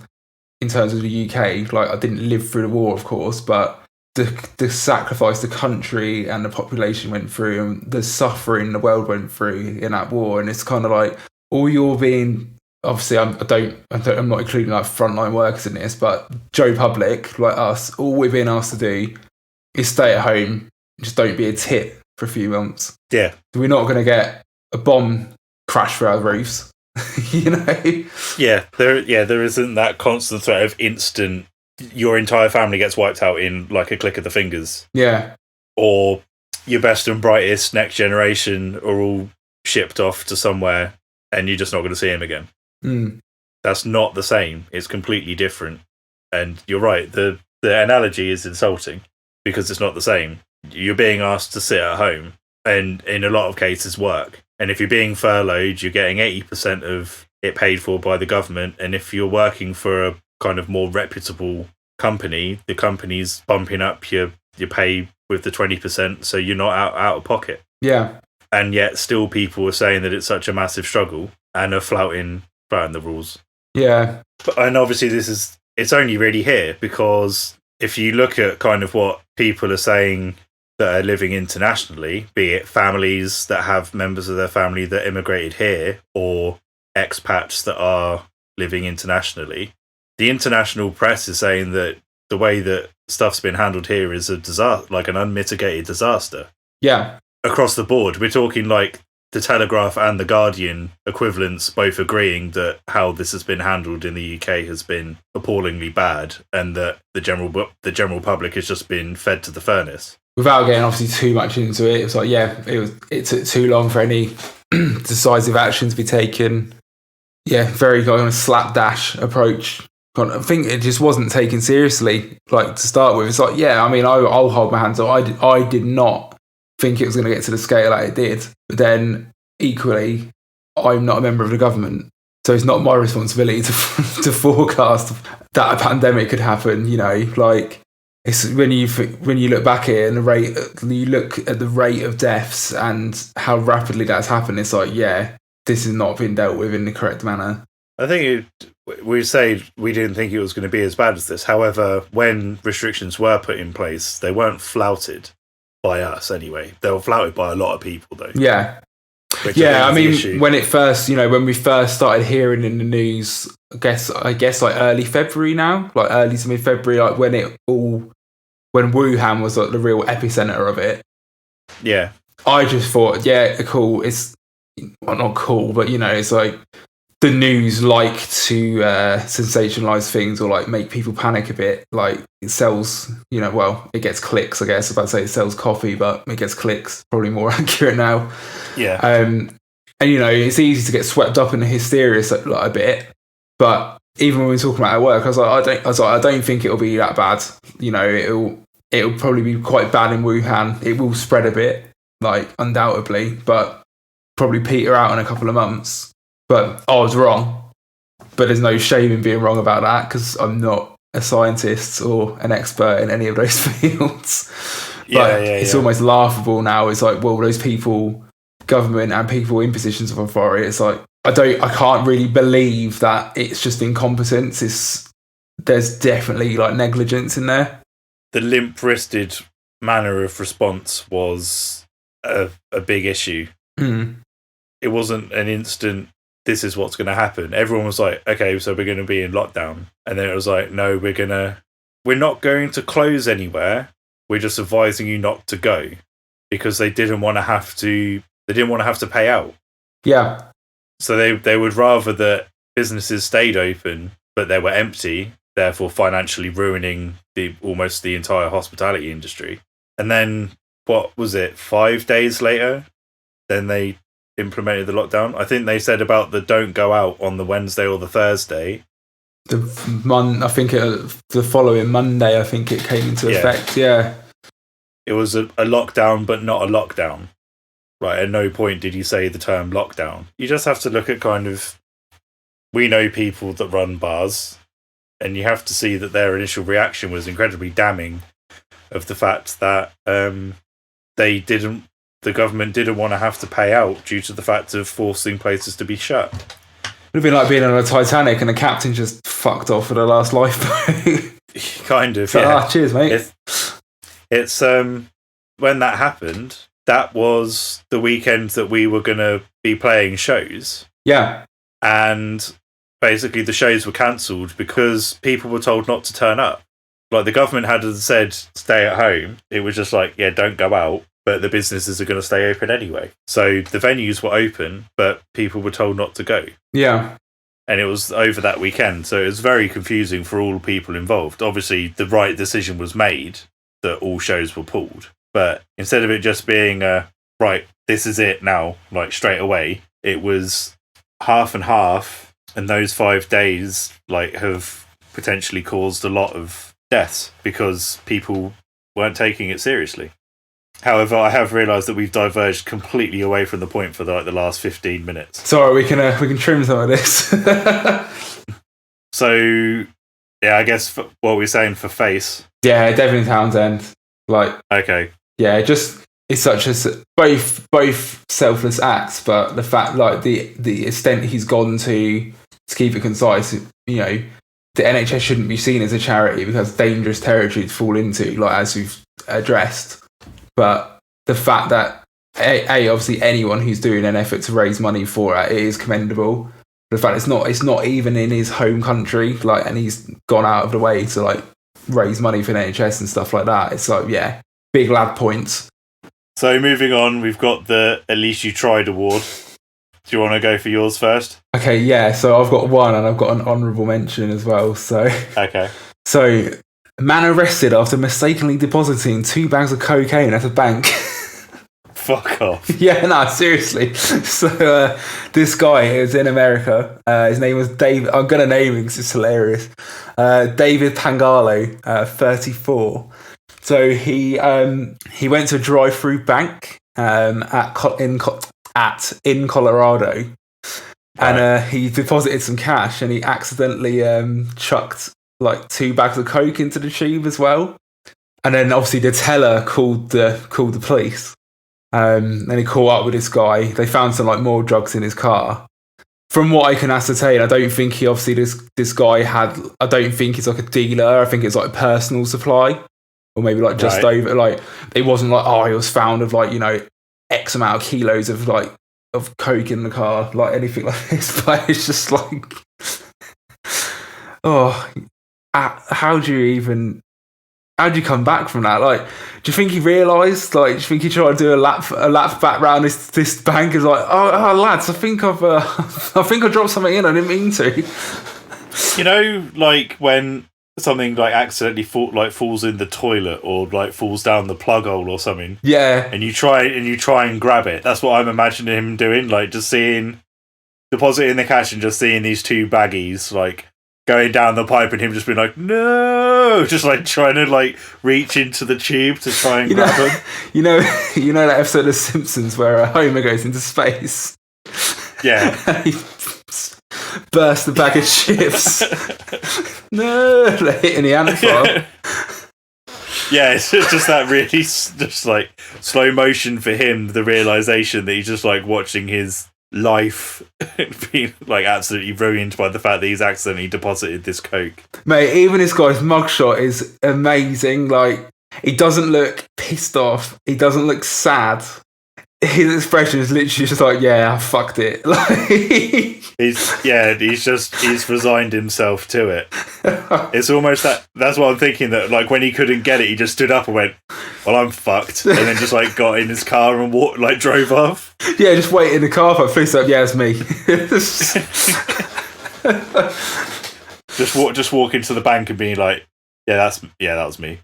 in terms of the UK, like I didn't live through the war, of course, but the sacrifice the country and the population went through and the suffering the world went through in that war. And it's kind of like, all you're being, obviously I'm not including like frontline workers in this, but Joe Public, like us, all we're being asked to do is stay at home, just don't be a tit for a few months. Yeah. We're not going to get a bomb crash through our roofs. You know? Yeah, there isn't that constant threat of instant, your entire family gets wiped out in like a click of the fingers. Yeah. Or your best and brightest next generation are all shipped off to somewhere and you're just not going to see him again. Mm. That's not the same. It's completely different. And you're right, the analogy is insulting because it's not the same. You're being asked to sit at home and in a lot of cases work. And if you're being furloughed, you're getting 80% of it paid for by the government. And if you're working for a kind of more reputable company, the company's bumping up your pay with the 20%, so you're not out of pocket. Yeah. And yet still people are saying that it's such a massive struggle and are flouting the rules. Yeah. And obviously it's only really here because if you look at kind of what people are saying that are living internationally, be it families that have members of their family that immigrated here or expats that are living internationally, the international press is saying that the way that stuff's been handled here is a disaster, like an unmitigated disaster. Yeah. Across the board. We're talking like the Telegraph and the Guardian equivalents both agreeing that how this has been handled in the UK has been appallingly bad and that the general public has just been fed to the furnace. Without getting obviously too much into it, it's like, yeah, it took too long for any decisive action to be taken. Yeah, very kind of slapdash approach. I think it just wasn't taken seriously, like, to start with. It's like, yeah, I mean, I'll hold my hands up. I did not think it was going to get to the scale that it did. But then, equally, I'm not a member of the government. So it's not my responsibility to forecast that a pandemic could happen, you know, like... It's when you look back at it and you look at the rate of deaths and how rapidly that's happened, it's like, yeah, this has not been dealt with in the correct manner. I think we say we didn't think it was going to be as bad as this. However, when restrictions were put in place, they weren't flouted by us anyway. They were flouted by a lot of people, though. Yeah. Yeah, I mean, when we first started hearing in the news, I guess like early February now, like early to mid-February, like when Wuhan was like the real epicenter of it. Yeah. I just thought, yeah, cool. It's not cool, but you know, it's like the news like to sensationalize things or like make people panic a bit. Like it sells, you know, well, it gets clicks, I guess. I was about to say it sells coffee, but it gets clicks. Probably more accurate now. Yeah. And you know, it's easy to get swept up in the hysteria like a bit. But even when we were talking about our work, I was like, I don't think it'll be that bad. You know, it'll probably be quite bad in Wuhan. It will spread a bit, like undoubtedly, but probably peter out in a couple of months. But I was wrong. But there's no shame in being wrong about that because I'm not a scientist or an expert in any of those fields. But it's almost laughable now. It's like, well, those people, government and people in positions of authority, it's like, I can't really believe that it's just incompetence. There's definitely like negligence in there. The limp-wristed manner of response was a big issue. Mm. It wasn't an instant, this is what's going to happen. Everyone was like, okay, so we're going to be in lockdown. And then it was like, no, we're not going to close anywhere. We're just advising you not to go because they didn't want to have to pay out. Yeah. So they would rather that businesses stayed open, but they were empty, therefore financially ruining almost the entire hospitality industry. And then, what was it, 5 days later, then they implemented the lockdown? I think they said about the don't go out on the Wednesday or the Thursday. The following Monday, I think it came into effect. Yeah. It was a lockdown, but not a lockdown. Right, at no point did you say the term lockdown. You just have to look at we know people that run bars, and you have to see that their initial reaction was incredibly damning of the fact that the government didn't want to have to pay out due to the fact of forcing places to be shut. It would have been like being on a Titanic and the captain just fucked off for the last lifeboat. Kind of, yeah. Cheers, mate. It's when that happened, that was the weekend that we were going to be playing shows. Yeah. And basically the shows were cancelled because people were told not to turn up. Like, the government had said, stay at home. It was just like, yeah, don't go out. But the businesses are going to stay open anyway. So the venues were open, but people were told not to go. Yeah. And it was over that weekend. So it was very confusing for all people involved. Obviously, the right decision was made that all shows were pulled. But instead of it just being right, this is it now, like straight away, it was half and half. And those 5 days have potentially caused a lot of deaths because people weren't taking it seriously. However, I have realised that we've diverged completely away from the point for the last 15 minutes. Sorry, we can trim some of this. So, yeah, I guess what we're saying for Face. Yeah, Devin Townsend. Okay. Yeah, it's such a both selfless acts, but the fact the extent he's gone to keep it concise. The NHS shouldn't be seen as a charity because dangerous territory to fall into, as we've addressed. But the fact that obviously anyone who's doing an effort to raise money for it is commendable. The fact it's not even in his home country, and he's gone out of the way to raise money for the NHS and stuff like that. It's big lad points. So moving on, we've got the At Least You Tried award. Do you want to go for yours first? Okay, yeah. So I've got one, and I've got an honourable mention as well. So okay. So, man arrested after mistakenly depositing 2 bags of cocaine at a bank. Fuck off. Yeah, no, seriously. So this guy is in America. His name was David. I'm going to name him because it's hilarious. David Pangalo, 34. So he went to a drive-through bank in Colorado, and he deposited some cash, and he accidentally chucked 2 bags of coke into the tube as well. And then obviously the teller called the police. And he caught up with this guy. They found some more drugs in his car. From what I can ascertain, I don't think he obviously this guy had. I don't think he's a dealer. I think it's a personal supply, or maybe just over. It wasn't he was found with X amount of kilos of of coke in the car, anything like this. But it's just how do you come back from that? Do you think he realised? Do you think he tried to do a lap back round this bank? Is oh lads, I think I dropped something in. I didn't mean to. When something accidentally falls in the toilet or falls down the plug hole or something. Yeah. And you try and grab it. That's what I'm imagining him doing. Just depositing the cash and just seeing these 2 baggies going down the pipe and him just being no, just trying to reach into the tube to try and grab them. You know that episode of Simpsons where Homer goes into space. Yeah. He bursts the bag of chips. No, they're hitting the ant farm. Yeah, it's just that really just slow motion for him, the realisation that he's just watching his life being absolutely ruined by the fact that he's accidentally deposited this coke. Mate, even this guy's mugshot is amazing. He doesn't look pissed off. He doesn't look sad. his expression is literally just like, yeah, I fucked it. Like, he's resigned himself to it. It's almost that's what I'm thinking, that like when he couldn't get it, he just stood up and went, well, I'm fucked, and then just like got in his car and drove off. Yeah, just wait in the car park, police up, yeah, it's me. just walk into the bank and be like, that was me.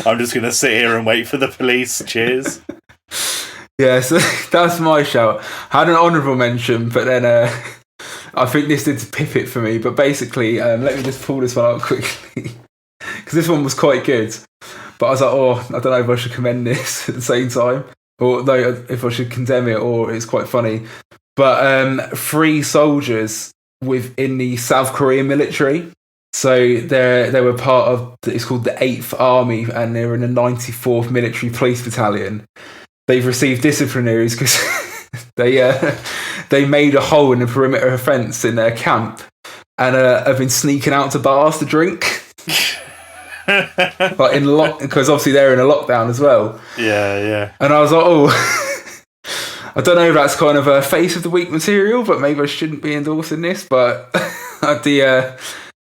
I'm just gonna sit here and wait for the police. Cheers. Yeah, so that's my shout. I had an honourable mention, but then I think this did pip it for me. But basically, let me just pull this one out quickly, because this one was quite good. But I was like, I don't know if I should commend this at the same time, or no, if I should condemn it, or it's quite funny. But 3 soldiers within the South Korean military. So they were part of, it's called the 8th Army, and they're in the 94th Military Police Battalion. They've received disciplinaries because they made a hole in the perimeter fence in their camp and have been sneaking out to bars to drink. Like because obviously they're in a lockdown as well. Yeah. And I was like, I don't know if that's kind of a face of the week material, but maybe I shouldn't be endorsing this. But the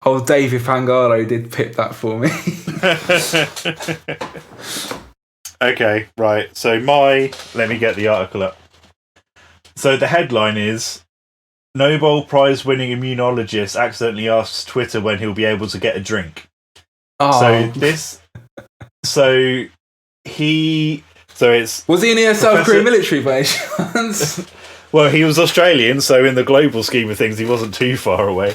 old David Pangalo did pip that for me. Okay, right. So let me get the article up. So the headline is, Nobel Prize winning immunologist accidentally asks Twitter when he'll be able to get a drink. Oh. So it's... Was he in the South Korean military by any chance? Well, he was Australian, so in the global scheme of things, he wasn't too far away.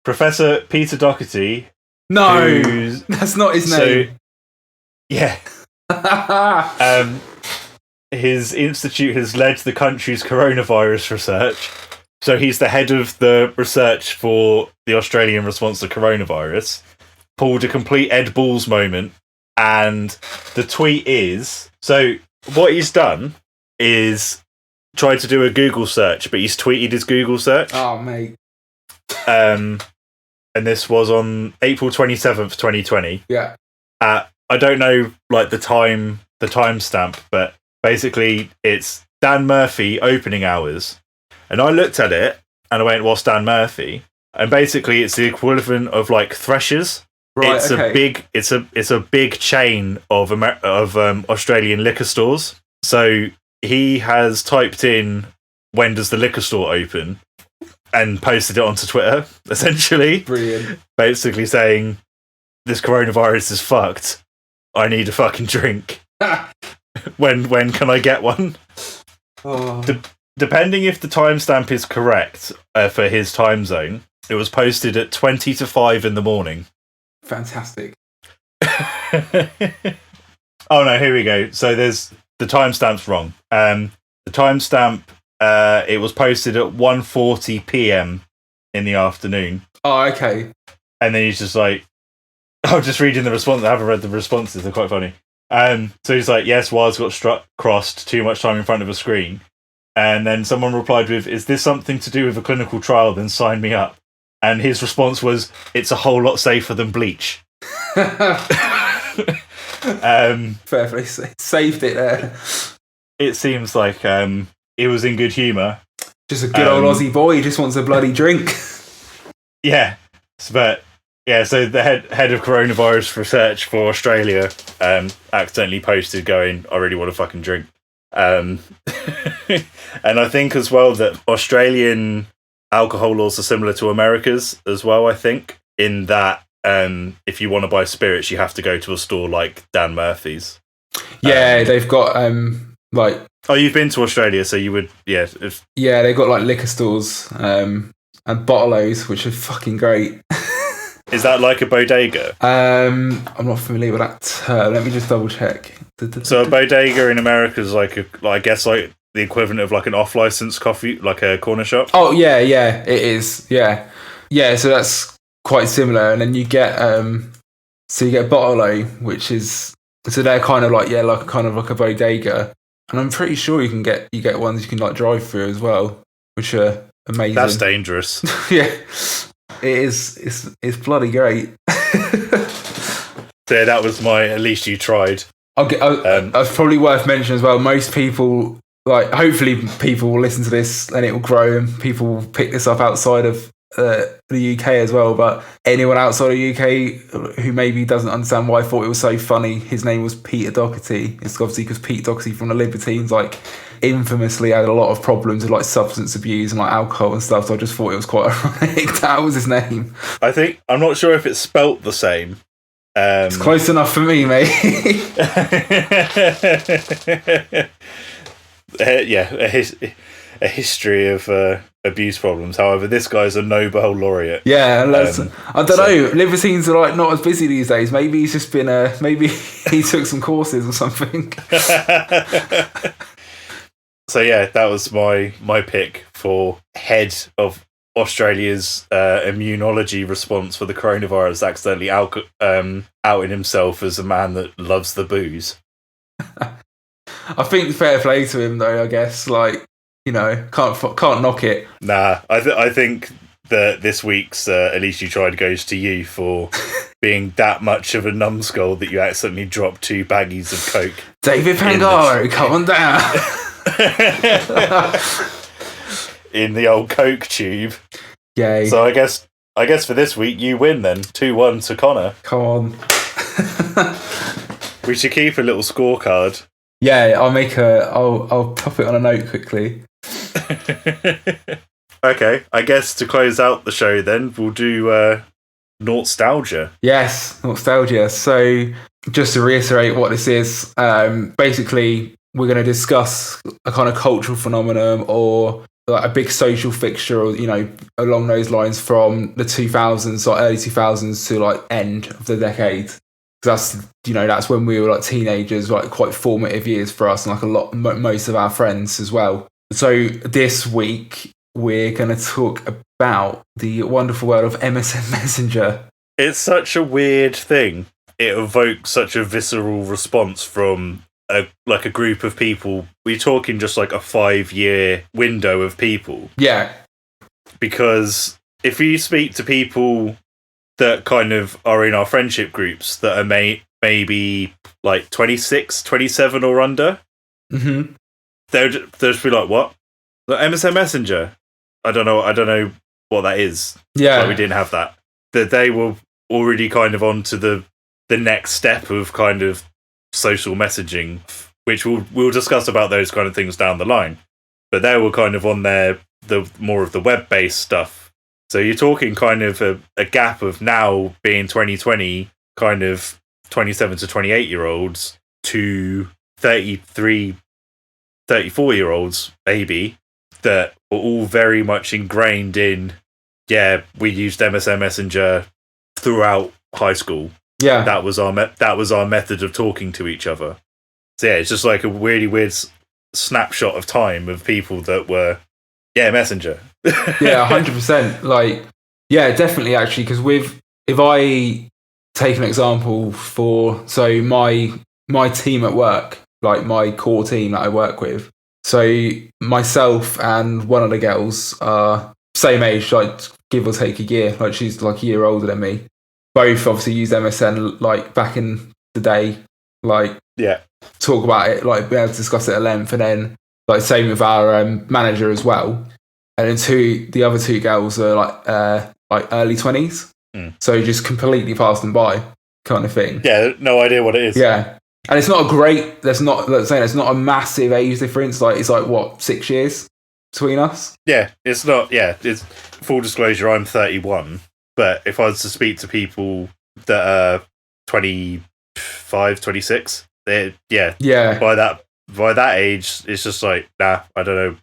Professor Peter Doherty. No, that's not his name. Yeah. His institute has led the country's coronavirus research. So he's the head of the research for the Australian response to coronavirus. Pulled a complete Ed Balls moment. And the tweet is... So what he's done is tried to do a Google search, but he's tweeted his Google search. Oh, mate. And this was on April 27th, 2020. Yeah. I don't know like the timestamp, but basically it's Dan Murphy opening hours. And I looked at it and I went, what's Dan Murphy? And basically it's the equivalent of like Threshers. Right, it's okay. it's a big chain of Australian liquor stores. So he has typed in, when does the liquor store open? And posted it onto Twitter, essentially. Brilliant. Basically saying, this coronavirus is fucked. I need a fucking drink. When can I get one? Oh. Depending if the timestamp is correct for his time zone, it was posted at 20 to 5 in the morning. Fantastic. Oh no, here we go. So there's the timestamp's wrong. The timestamp, it was posted at 1:40 p.m. in the afternoon. Oh, okay. And then he's just like, I'm just reading the response. I haven't read the responses. They're quite funny. So he's like, yes, wires got crossed, too much time in front of a screen. And then someone replied with, is this something to do with a clinical trial? Then sign me up. And his response was, it's a whole lot safer than bleach. Fair play. Saved it there. It seems like he was in good humour. Just a good old Aussie boy. He just wants a bloody drink. Yeah. But... yeah, so the head of coronavirus research for Australia accidentally posted going, I really want to fucking drink. And I think as well that Australian alcohol laws are similar to America's as well, I think, in that if you want to buy spirits, you have to go to a store like Dan Murphy's. Yeah, they've got like... Oh, you've been to Australia, so you would... Yeah, yeah, they've got like liquor stores and bottle-os, which are fucking great. Is that like a bodega? I'm not familiar with that term. Let me just double check. So a bodega in America is I guess like the equivalent of like an off-license coffee, like a corner shop. Oh yeah, it is. Yeah. So that's quite similar. And then you get so you get bottle-o, which is, so they're kind of like like a bodega. And I'm pretty sure you get ones you can like drive through as well, which are amazing. That's dangerous. Yeah. It is. It's bloody great. So that was my. At least you tried. It's probably worth mentioning as well. Most people, like, hopefully people will listen to this and it will grow and people will pick this up outside of the UK as well. But anyone outside of the UK who maybe doesn't understand why I thought it was so funny, his name was Peter Doherty. It's obviously because Pete Doherty from the Libertines, like, infamously had a lot of problems with, like, substance abuse and, like, alcohol and stuff. So I just thought it was quite ironic that was his name. I'm not sure if it's spelt the same. It's close enough for me, mate. A history of abuse problems. However, this guy's a Nobel laureate. Yeah, I don't know. Libertines are, like, not as busy these days. Maybe he's just been maybe he took some courses or something. So yeah, that was my pick for head of Australia's immunology response for the coronavirus, accidentally outing himself as a man that loves the booze. I think fair play to him, though. I guess, like, you know, can't knock it. Nah, I think that this week's At Least You Tried goes to you for being that much of a numbskull that you accidentally dropped 2 baggies of Coke. David Pangaro, come on down. In the old Coke tube. Yay. So I guess for this week you win then. 2-1 to Connor. Come on. We should keep a little scorecard. Yeah, I'll pop it on a note quickly. Okay, I guess to close out the show then, we'll do Nostalgia. Yes, Nostalgia. So just to reiterate what this is, basically we're going to discuss a kind of cultural phenomenon or, like, a big social fixture, or, you know, along those lines from the 2000s or early 2000s to, like, end of the decade. That's, you know, that's when we were, like, teenagers, like, quite formative years for us, and, like, most of our friends as well. So this week we're going to talk about the wonderful world of MSN Messenger. It's such a weird thing. It evokes such a visceral response from a group of people. We're talking just like a 5-year window of people. Yeah. Because if you speak to people that kind of are in our friendship groups that are maybe like 26, 27 or under, they'll just be like, what? The MSN Messenger? I don't know what that is. Yeah. Like, we didn't have that. That they were already kind of on to the next step of kind of social messaging, which we'll discuss about those kind of things down the line. But they were kind of on the more of the web-based stuff. So you're talking kind of a gap of now being 2020, kind of 27 to 28-year-olds to 33, 34-year-olds, maybe, that were all very much ingrained in, yeah, we used MSN Messenger throughout high school. Yeah. That was our method of talking to each other. So yeah, it's just like a really weird snapshot of time of people that were, yeah, Messenger. Yeah, 100%. Like, yeah, definitely, actually, because if I take an example so my team at work, like my core team that I work with, so myself and one of the girls are same age, like give or take a year, like she's like a year older than me. Both obviously used MSN like back in the day, like, yeah, talk about it, like be able to discuss it at length, and then like same with our manager as well. And then the other 2 girls are like early 20s, so just completely passed them by, kind of thing. Yeah, no idea what it is. Yeah, and it's not a great. Let's say it's not a massive age difference. Like it's like what, 6 years between us. Yeah, it's not. Yeah, it's full disclosure. I'm 31, but if I was to speak to people that are 25, 26, yeah. By that age, it's just like, nah, I don't know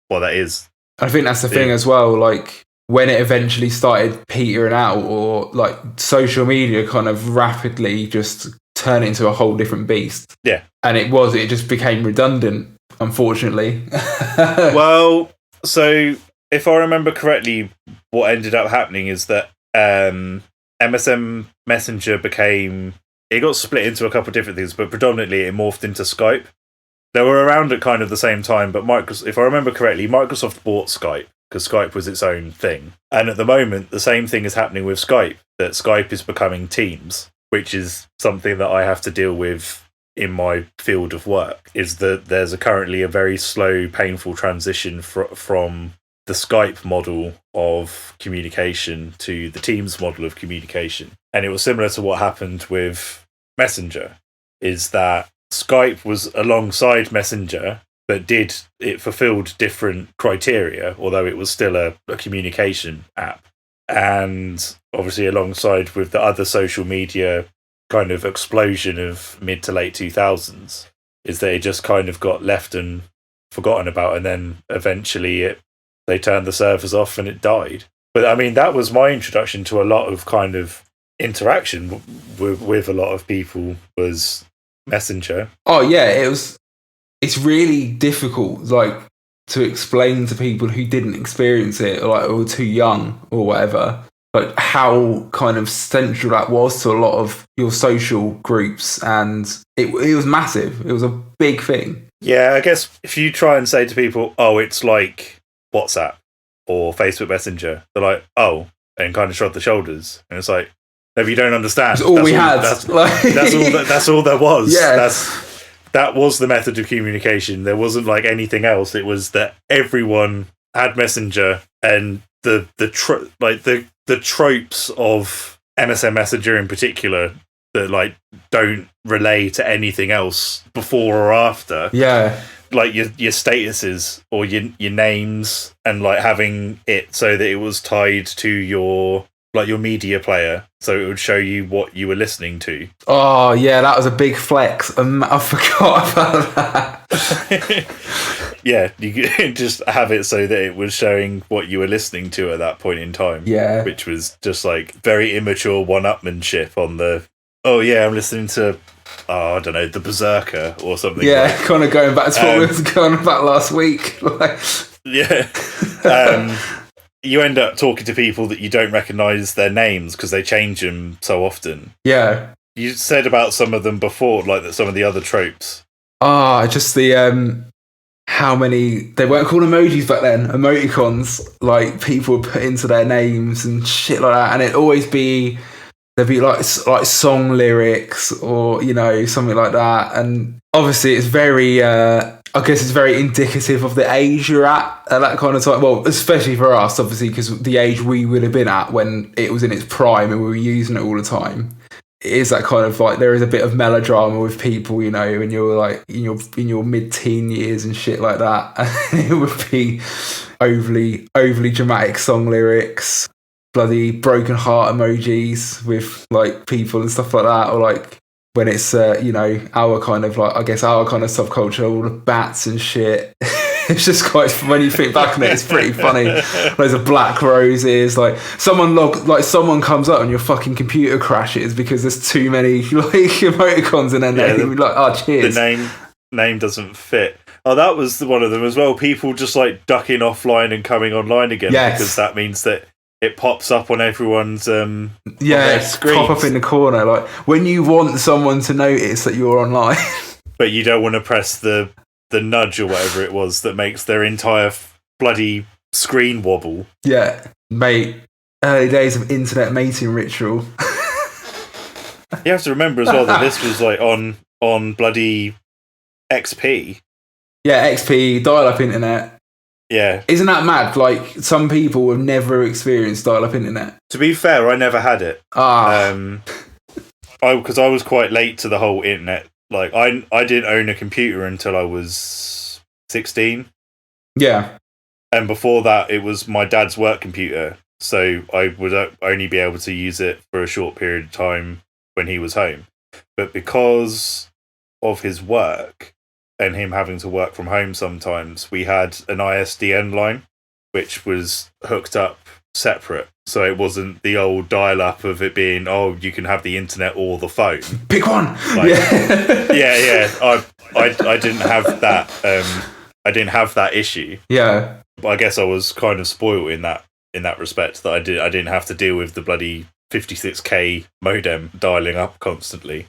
what that is. I think that's the thing as well. Like when it eventually started petering out, or like social media kind of rapidly just turned into a whole different beast. Yeah, and it just became redundant, unfortunately. Well, so if I remember correctly, what ended up happening is that MSN Messenger it got split into a couple of different things, but predominantly it morphed into Skype. They were around at kind of the same time, but if I remember correctly, Microsoft bought Skype because Skype was its own thing. And at the moment, the same thing is happening with Skype, that Skype is becoming Teams, which is something that I have to deal with in my field of work is that there's currently a very slow, painful transition from the Skype model of communication to the Teams model of communication. And it was similar to what happened with Messenger, is that Skype was alongside Messenger, but it fulfilled different criteria, although it was still a communication app. And obviously alongside with the other social media kind of explosion of mid to late 2000s, is that it just kind of got left and forgotten about, and then eventually they turned the servers off and it died. But I mean, that was my introduction to a lot of kind of interaction with a lot of people, was Messenger. Oh yeah, it's really difficult, like, to explain to people who didn't experience it, or were too young or whatever, like how kind of central that was to a lot of your social groups. And it was massive. It was a big thing. Yeah, I guess if you try and say to people, oh, it's like WhatsApp or Facebook Messenger, they're like, oh, and kind of shrug the shoulders. And it's like, no, you don't understand. That's all we had. That's all there was. Yeah. That was the method of communication. There wasn't like anything else. It was that everyone had Messenger, and the tropes of MSN Messenger in particular that like don't relay to anything else before or after. Yeah. Like your statuses or your names, and like having it so that it was tied to your media player, so it would show you what you were listening to. Oh yeah, that was a big flex. I forgot about that. Yeah, you could just have it so that it was showing what you were listening to at that point in time. Yeah, which was just like very immature one-upmanship on the. Oh yeah, I'm listening to. Oh, I don't know, the Berserker or something. Yeah, like. Kind of going back to what we were going about last week. Yeah. You end up talking to people that you don't recognise their names because they change them so often. Yeah. You said about some of them before, like some of the other tropes. Just the how many, they weren't called emojis back then, emoticons, like people would put into their names and shit like that, and it'd always be, there'd be like song lyrics or, you know, something like that. And obviously it's very I guess it's very indicative of the age you're at that kind of time. Well, especially for us, obviously, because the age we would have been at when it was in its prime and we were using it all the time. It is that kind of like, there is a bit of melodrama with people, you know, when you're like in your mid-teen years and shit like that. And it would be overly dramatic song lyrics, bloody broken heart emojis with like people and stuff like that, or like when it's you know, our kind of like, I guess our kind of subculture, all the bats and shit. It's just quite, when you think back on it, it's pretty funny. Loads of black roses, like someone comes up and your fucking computer crashes because there's too many like emoticons in their name. Like, oh, cheers. The name doesn't fit. Oh, that was one of them as well. People just like ducking offline and coming online again, because that means that it pops up on everyone's on their screens. Pop up in the corner, like when you want someone to notice that you're online. But you don't want to press the nudge or whatever it was that makes their entire bloody screen wobble. Yeah, mate. Early days of internet mating ritual. You have to remember as well that this was like on bloody XP. Yeah, XP, dial-up internet. Yeah. Isn't that mad? Like, some people have never experienced dial-up internet. To be fair, I never had it. Because I was quite late to the whole internet. Like, I didn't own a computer until I was 16. Yeah. And before that, it was my dad's work computer. So I would only be able to use it for a short period of time when he was home. But because of his work and him having to work from home sometimes, we had an ISDN line, which was hooked up separate. So it wasn't the old dial-up of it being, oh, you can have the internet or the phone. Pick one. Like, yeah. I didn't have that. I didn't have that issue. Yeah. But I guess I was kind of spoiled in that respect, that I didn't have to deal with the bloody 56k modem dialing up constantly.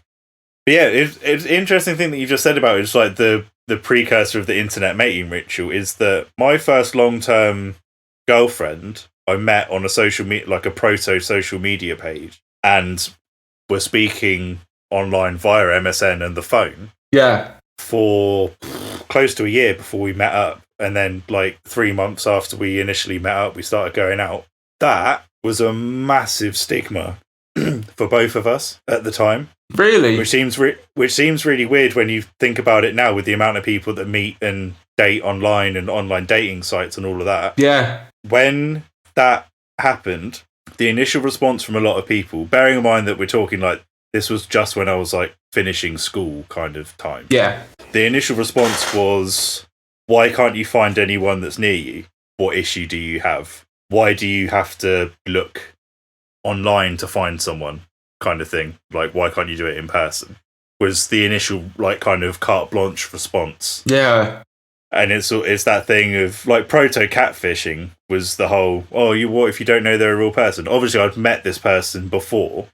But yeah, it's an interesting thing that you just said about it. It's like the precursor of the internet mating ritual is that my first long-term girlfriend I met on a social media, like a proto social media page, and we're speaking online via MSN and the phone. Yeah. for close to a year before we met up. And then, like, 3 months after we initially met up, we started going out. That was a massive stigma for both of us at the time. Really? Which seems really weird when you think about it now, with the amount of people that meet and date online and online dating sites and all of that. Yeah. When that happened, the initial response from a lot of people, bearing in mind that we're talking like this was just when I was like finishing school kind of time. Yeah. The initial response was, why can't you find anyone that's near you? What issue do you have? Why do you have to look online to find someone? Kind of thing. Like, why can't you do it in person? Was the initial like kind of carte blanche response. Yeah. And it's that thing of like proto catfishing was the whole, what if you don't know they're a real person? Obviously I'd met this person before.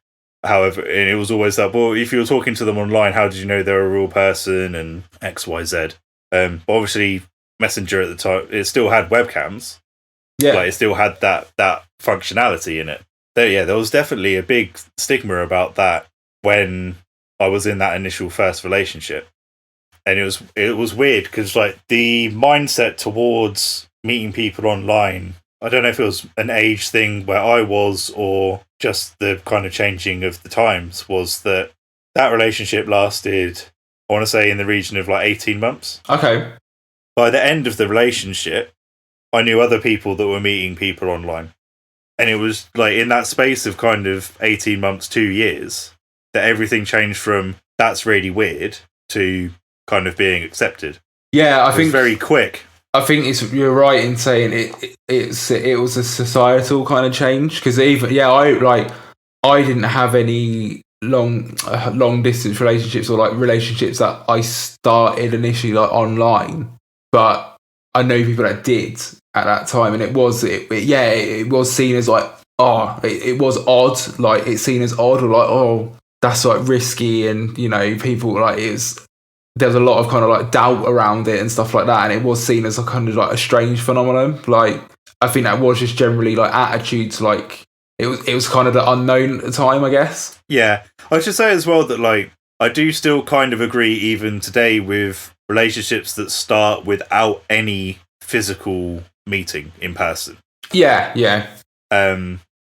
However, and it was always that, well, if you were talking to them online, how did you know they're a real person and X, Y, Z? But obviously Messenger at the time, it still had webcams. Yeah. Like, it still had that functionality in it. There was definitely a big stigma about that when I was in that initial first relationship. And it was weird because like the mindset towards meeting people online, I don't know if it was an age thing where I was or just the kind of changing of the times, was that relationship lasted, I want to say, in the region of like 18 months. Okay. By the end of the relationship, I knew other people that were meeting people online. And it was like in that space of kind of 18 months, 2 years, that everything changed from that's really weird to kind of being accepted. Yeah, I think very quick. I think you're right in saying it was a societal kind of change, because I didn't have any long distance relationships or like relationships that I started initially like online, but I know people that did at that time, and it was seen as like it was odd, like it's seen as odd, or like that's like risky, and you know people like there's a lot of kind of like doubt around it and stuff like that, and it was seen as a kind of like a strange phenomenon. Like I think that was just generally like attitudes, like it was kind of the unknown at the time, I guess. Yeah, I should say as well that like I do still kind of agree even today with relationships that start without any physical meeting in person. Yeah.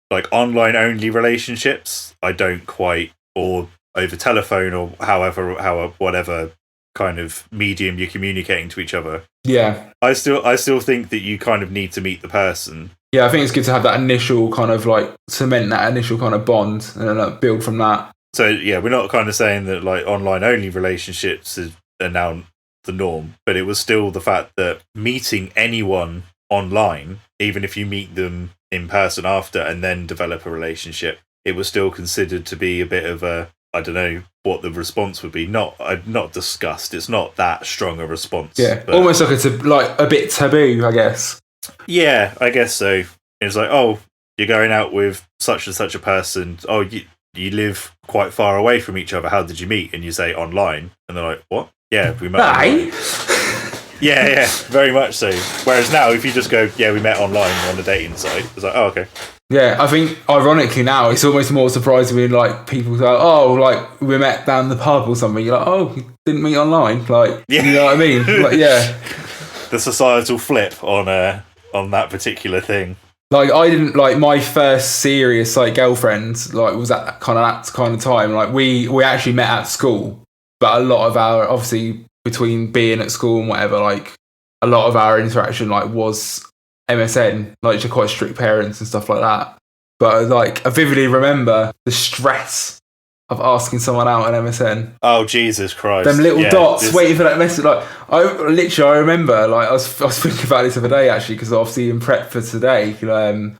Like online only relationships, I don't quite, or over telephone or however whatever kind of medium you're communicating to each other. Yeah. I still think that you kind of need to meet the person. Yeah, I think it's good to have that initial kind of like cement that initial kind of bond and then like build from that. So yeah, we're not kind of saying that like online only relationships are now the norm, but it was still the fact that meeting anyone online, even if you meet them in person after and then develop a relationship, it was still considered to be a bit of a, I don't know what the response would be. Not disgust. It's not that strong a response. Yeah, almost like a bit taboo, I guess. Yeah, I guess so. It's like, oh, you're going out with such and such a person. Oh, you live quite far away from each other. How did you meet? And you say online, and they're like, what? Yeah, we met online. Yeah, very much so. Whereas now, if you just go, yeah, we met online on a dating site, it's like, oh, okay. Yeah, I think ironically now it's almost more surprising when like people go, oh, like we met down the pub or something. You're like, oh, you didn't meet online, like, yeah. You know what I mean? Like, yeah. The societal flip on that particular thing. Like I didn't like my first serious like girlfriend like was at that kind of time. Like we actually met at school, but a lot of our obviously between being at school and whatever, like a lot of our interaction like was MSN, like just quite strict parents and stuff like that. But like I vividly remember the stress of asking someone out on MSN. Oh Jesus Christ! Them little dots waiting for that message. Like I remember like I was thinking about this the other day actually, because obviously in prep for today,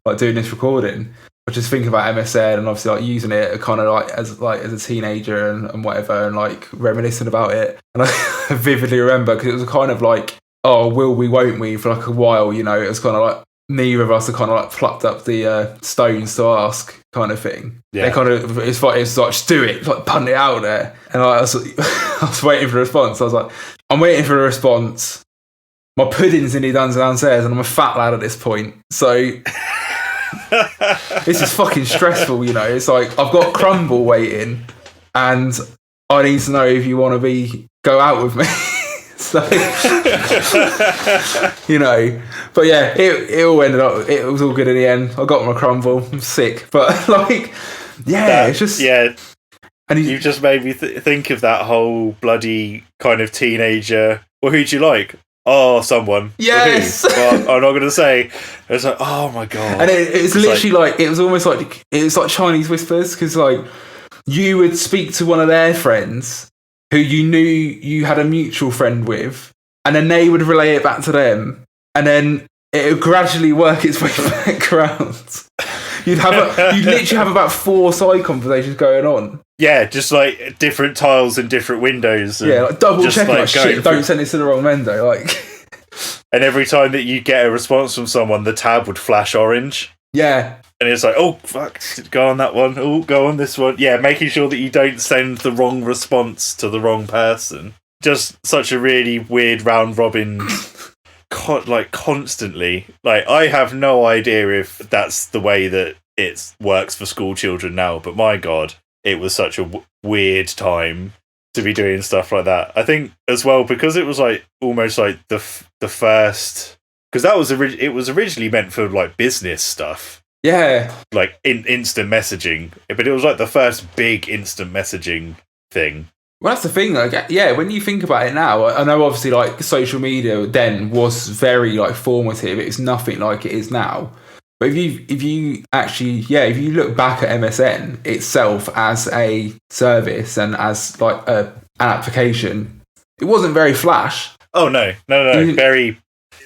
like doing this recording, I was just thinking about MSN and obviously like using it kind of like as a teenager and whatever, and like reminiscing about it. And I vividly remember because it was kind of like, oh, will we, won't we, for like a while, you know. It was kind of like neither of us had kind of like plucked up the stones to ask kind of thing. Yeah. They kind of, it's like just do it, like punt it out there. And I was waiting for a response. I was like, I'm waiting for a response. My pudding's nearly done downstairs and I'm a fat lad at this point. So this is fucking stressful, you know. It's like I've got crumble waiting and I need to know if you want to be go out with me. So, you know, but yeah, it all ended up, it was all good in the end. I got my crumble. I'm sick, but like, yeah, it's just, yeah. And you just made me think of that whole bloody kind of teenager. Well, who'd you like? Oh, someone. Yes. Well, I'm not going to say. It's like, oh my god. And it's literally like, it was almost like, it was like Chinese whispers, because like, you would speak to one of their friends who you knew you had a mutual friend with, and then they would relay it back to them, and then it would gradually work its way back around. You'd literally have about 4 side conversations going on. Yeah, just like different tiles and different windows. And yeah, like double checking, like shit, don't through. send this to the wrong window. Like, and every time that you get a response from someone, the tab would flash orange. Yeah. And it's like, oh, fuck, go on that one. Oh, go on this one. Yeah, making sure that you don't send the wrong response to the wrong person. Just such a really weird round robin, like constantly. Like, I have no idea if that's the way that it works for school children now, but my God, it was such a weird time to be doing stuff like that. I think as well, because it was like almost like the first, because that was it was originally meant for like business stuff. Yeah. Like instant messaging, but it was like the first big instant messaging thing. Well, that's the thing. Like, yeah, when you think about it now, I know obviously like social media then was very like formative. It's nothing like it is now. But if you actually, if you look back at MSN itself as a service and as like an application, it wasn't very flash. Oh no, very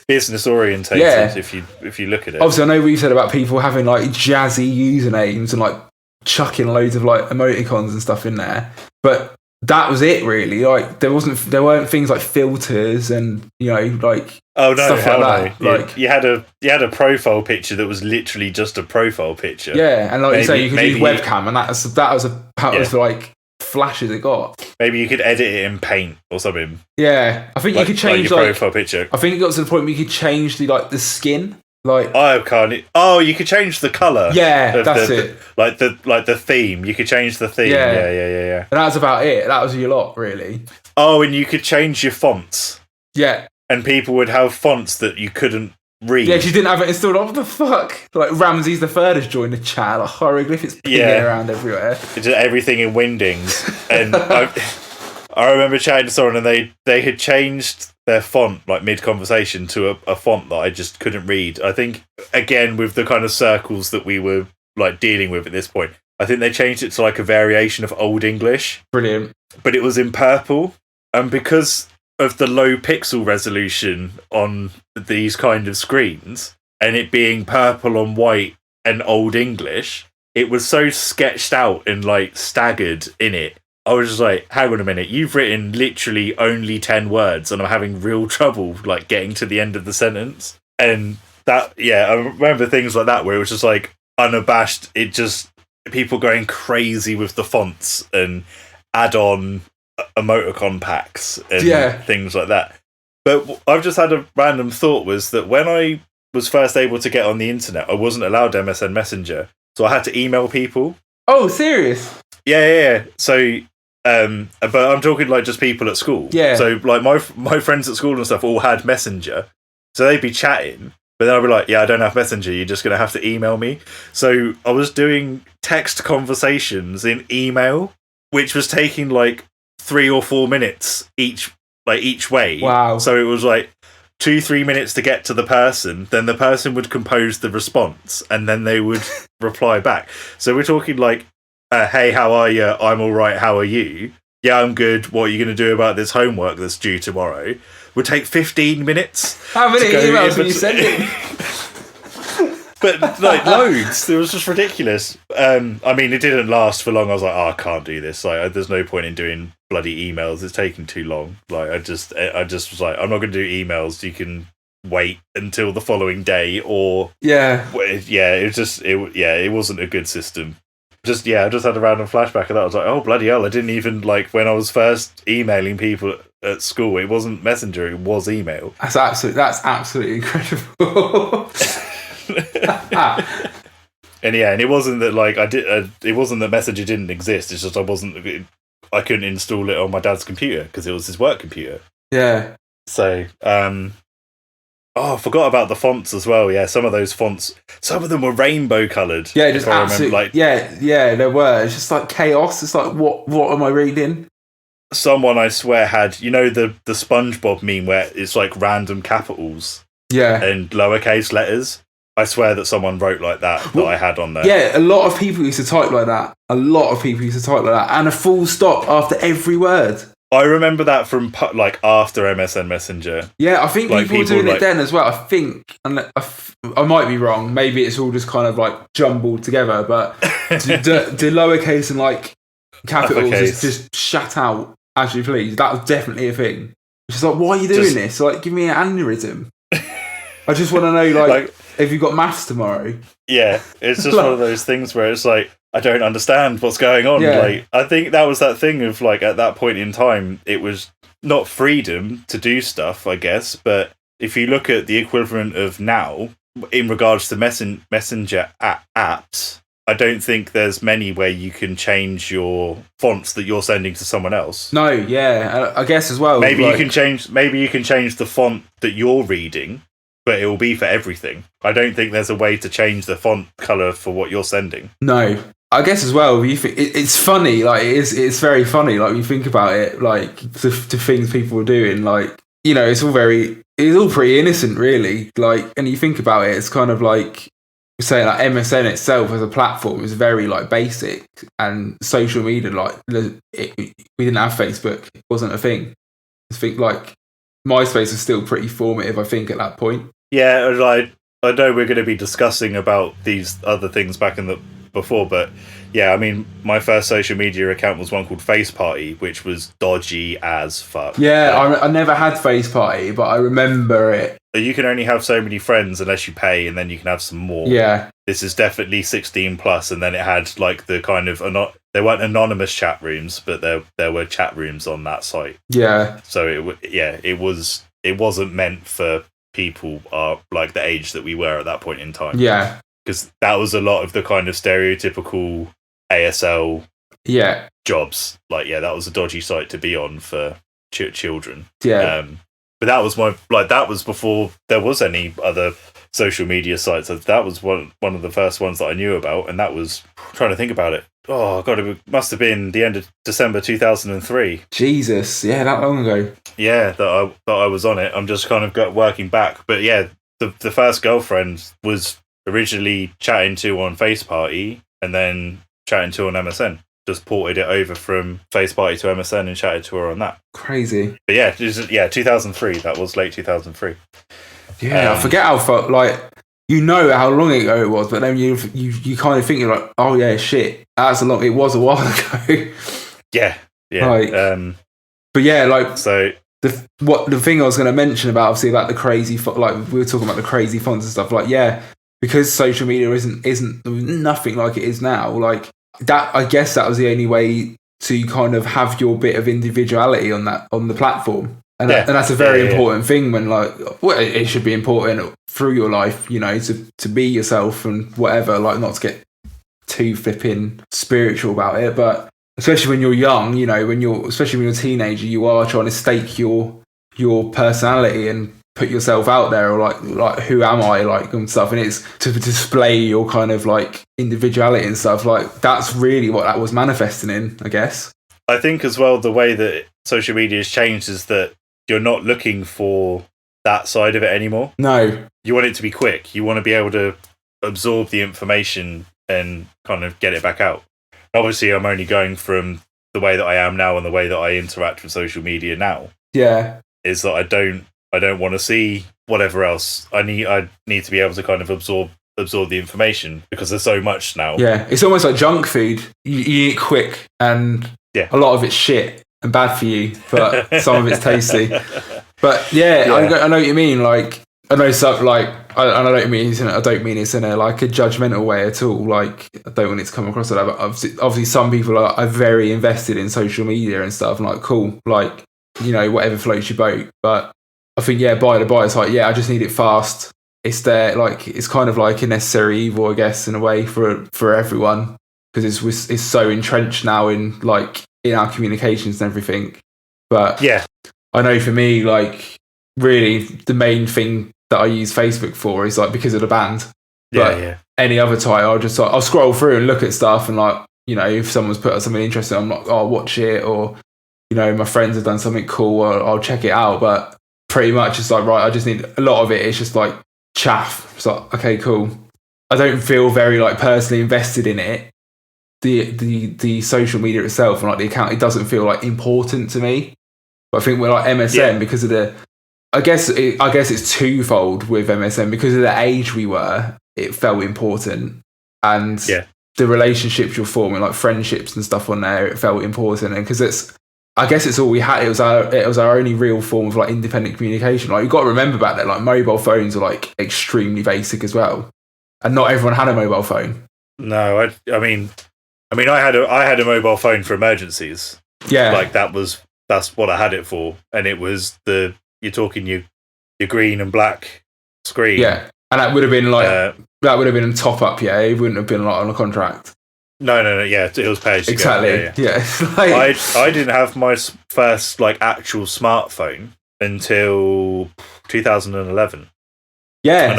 business orientated. Yeah. If you look at it, obviously I know we said about people having like jazzy usernames and like chucking loads of like emoticons and stuff in there, but that was it really. Like there weren't things like filters and like stuff like that. No. Like you had a profile picture that was literally just a profile picture. Yeah, and like you say, you could use webcam, and that was like flashes it got. Maybe you could edit it in Paint or something. Yeah, I think you could change your profile picture. I think it got to the point where you could change the skin. Like I can't. Oh, you could change the color. Yeah, that's it. Like the theme. You could change the theme. Yeah. And that's about it. That was your lot, really. Oh, and you could change your fonts. Yeah. And people would have fonts that you couldn't read. Yeah, she didn't have it installed. What the fuck? Like Ramses the Third has joined the chat. Like hieroglyphics pinging around everywhere. It's just everything in Wingdings. And I remember chatting to someone, and they had changed their font like mid-conversation to a font that I just couldn't read. I think, again, with the kind of circles that we were like dealing with at this point, I think they changed it to like a variation of Old English. Brilliant. But it was in purple. And because of the low pixel resolution on these kind of screens, and it being purple on white and Old English, it was so sketched out and like staggered in it. I was just like, hang on a minute, you've written literally only 10 words and I'm having real trouble like getting to the end of the sentence. And that, I remember things like that where it was just like unabashed. It just, people going crazy with the fonts and add-on emoticon packs and things like that. But I've just had a random thought, was that when I was first able to get on the internet, I wasn't allowed MSN Messenger. So I had to email people. Oh, serious? Yeah. So, but I'm talking like just people at school. Yeah. So like my friends at school and stuff all had Messenger, so they'd be chatting, but then I'd be like, I don't have Messenger. You're just gonna have to email me. So I was doing text conversations in email, which was taking like 3 or 4 minutes each way. Wow. So it was like 2-3 minutes to get to the person, then the person would compose the response, and then they would reply back. So we're talking like, hey, how are you? I'm all right. How are you? Yeah, I'm good. What are you going to do about this homework that's due tomorrow? Would take 15 minutes. How many emails were you sending? But like loads. It was just ridiculous. I mean, it didn't last for long. I was like, I can't do this. Like, there's no point in doing bloody emails. It's taking too long. Like, I just was like, I'm not going to do emails. You can wait until the following day, or it wasn't a good system. I just had a random flashback of that. I was like, oh bloody hell, I didn't even, like, when I was first emailing people at school, it wasn't Messenger, it was email. That's absolutely incredible. And it wasn't that like it wasn't that Messenger didn't exist. It's just I I couldn't install it on my dad's computer because it was his work computer. Yeah. So, I forgot about the fonts as well. Yeah, some of those fonts, some of them were rainbow coloured. Yeah, just absolutely. Yeah, there were. It's just like chaos. It's like, what am I reading? Someone, I swear, had, you know, the SpongeBob meme where it's like random capitals and lowercase letters. I swear that someone wrote like that I had on there. Yeah, a lot of people used to type like that. And a full stop after every word. I remember that from like after MSN Messenger. Yeah, I think like, people were doing it then as well. I think, and I might be wrong. Maybe it's all just kind of like jumbled together. But the lowercase and like capitals is just shut out as you please. That was definitely a thing. It's just like, why are you doing this? Like, give me an aneurysm. I just want to know, like, have you got maths tomorrow? Yeah, it's just one of those things where it's like, I don't understand what's going on. Yeah. Like, I think that was that thing of like, at that point in time, it was not freedom to do stuff, I guess. But if you look at the equivalent of now, in regards to Messenger apps, I don't think there's many where you can change your fonts that you're sending to someone else. No, yeah, I guess as well. Maybe you can change the font that you're reading, but it will be for everything. I don't think there's a way to change the font color for what you're sending. No, I guess as well. It's funny, like it's very funny. Like when you think about it, like the things people are doing, like, you know, it's all pretty innocent, really. Like, and you think about it, it's kind of like saying like MSN itself as a platform is very like basic, and social media, like we didn't have Facebook, it wasn't a thing. I think like MySpace is still pretty formative, I think, at that point. Yeah, I know we're going to be discussing about these other things before, but yeah, I mean, my first social media account was one called Face Party, which was dodgy as fuck. Yeah, I never had Face Party, but I remember it. You can only have so many friends unless you pay, and then you can have some more. Yeah. This is definitely 16 plus, and then it had like the kind of they weren't anonymous chat rooms, but there were chat rooms on that site. Yeah. So it wasn't meant for people like the age that we were at that point in time. Yeah. Because that was a lot of the kind of stereotypical ASL jobs. Like, yeah, that was a dodgy site to be on for children. Yeah. But that was that was before there was any other social media sites. That was one of the first ones that I knew about, and that was, trying to think about it. Oh god, it must have been the end of December 2003. Jesus, yeah, that long ago. Yeah, that I was on it. I'm just kind of working back, but yeah, the first girlfriend was originally chatting to on Face Party, and then chatting to on MSN. Just ported it over from Face Party to MSN and chatted to her on that. Crazy. But yeah, 2003. That was late 2003. Yeah, I forget how far, like, you know how long ago it was, but then you kind of think, you're like, oh yeah, shit, it was a while ago. Yeah. Like, but yeah, like, so the thing I was going to mention about the crazy, like we were talking about the crazy fonts and stuff, like, yeah, because social media isn't nothing like it is now, like that, I guess that was the only way to kind of have your bit of individuality on the platform. And that's a very important thing when, like, well, it should be important through your life, you know, to be yourself and whatever, like, not to get too flipping spiritual about it, but especially when you're young, you know, especially when you're a teenager, you are trying to stake your personality and put yourself out there, or like who am I, like, and stuff, and it's to display your kind of like individuality and stuff. Like, that's really what that was manifesting in, I guess. I think as well, the way that social media has changed is that you're not looking for that side of it anymore. No. You want it to be quick. You want to be able to absorb the information and kind of get it back out. Obviously, I'm only going from the way that I am now and the way that I interact with social media now. Yeah. Is that I don't want to see whatever else. I need to be able to kind of absorb the information, because there's so much now. Yeah. It's almost like junk food. You eat quick, and a lot of it's shit and bad for you, but some of it's tasty. But yeah. I know what you mean. Like, I know stuff like, I don't mean it's in a like a judgmental way at all. Like, I don't want it to come across like that. But obviously some people are very invested in social media and stuff. And like, cool, like, you know, whatever floats your boat. But I think by it's like, I just need it fast. It's there, like, it's kind of like a necessary evil, I guess, in a way for everyone, because it's so entrenched now in like in our communications and everything. But Yeah. I know for me, like, really the main thing that I use Facebook for is like because of the band. But any other time, I'll scroll through and look at stuff, and like, you know, if someone's put up something interesting, I'm like, oh, I'll watch it, or, you know, my friends have done something cool, I'll check it out. But pretty much it's like, right, I just need a lot of it. It's just like chaff. It's like, okay, cool. I don't feel very like personally invested in it. The social media itself and like the account, it doesn't feel like important to me. But I think we're like MSN because of the. I guess it's twofold with MSN because of the age we were. It felt important, and the relationships you're forming, like friendships and stuff on there, it felt important. And because I guess it's all we had. It was our only real form of like independent communication. Like, you've got to remember back then, like mobile phones are like extremely basic as well, and not everyone had a mobile phone. No, I mean, I had a mobile phone for emergencies. Yeah, like that's what I had it for, and it was you're talking your green and black screen. Yeah, and that would have been like that would have been a top up. Yeah, it wouldn't have been like on a contract. No. Yeah, it was pay as you go. Exactly. Yeah. Like, I didn't have my first like actual smartphone until 2011. Yeah,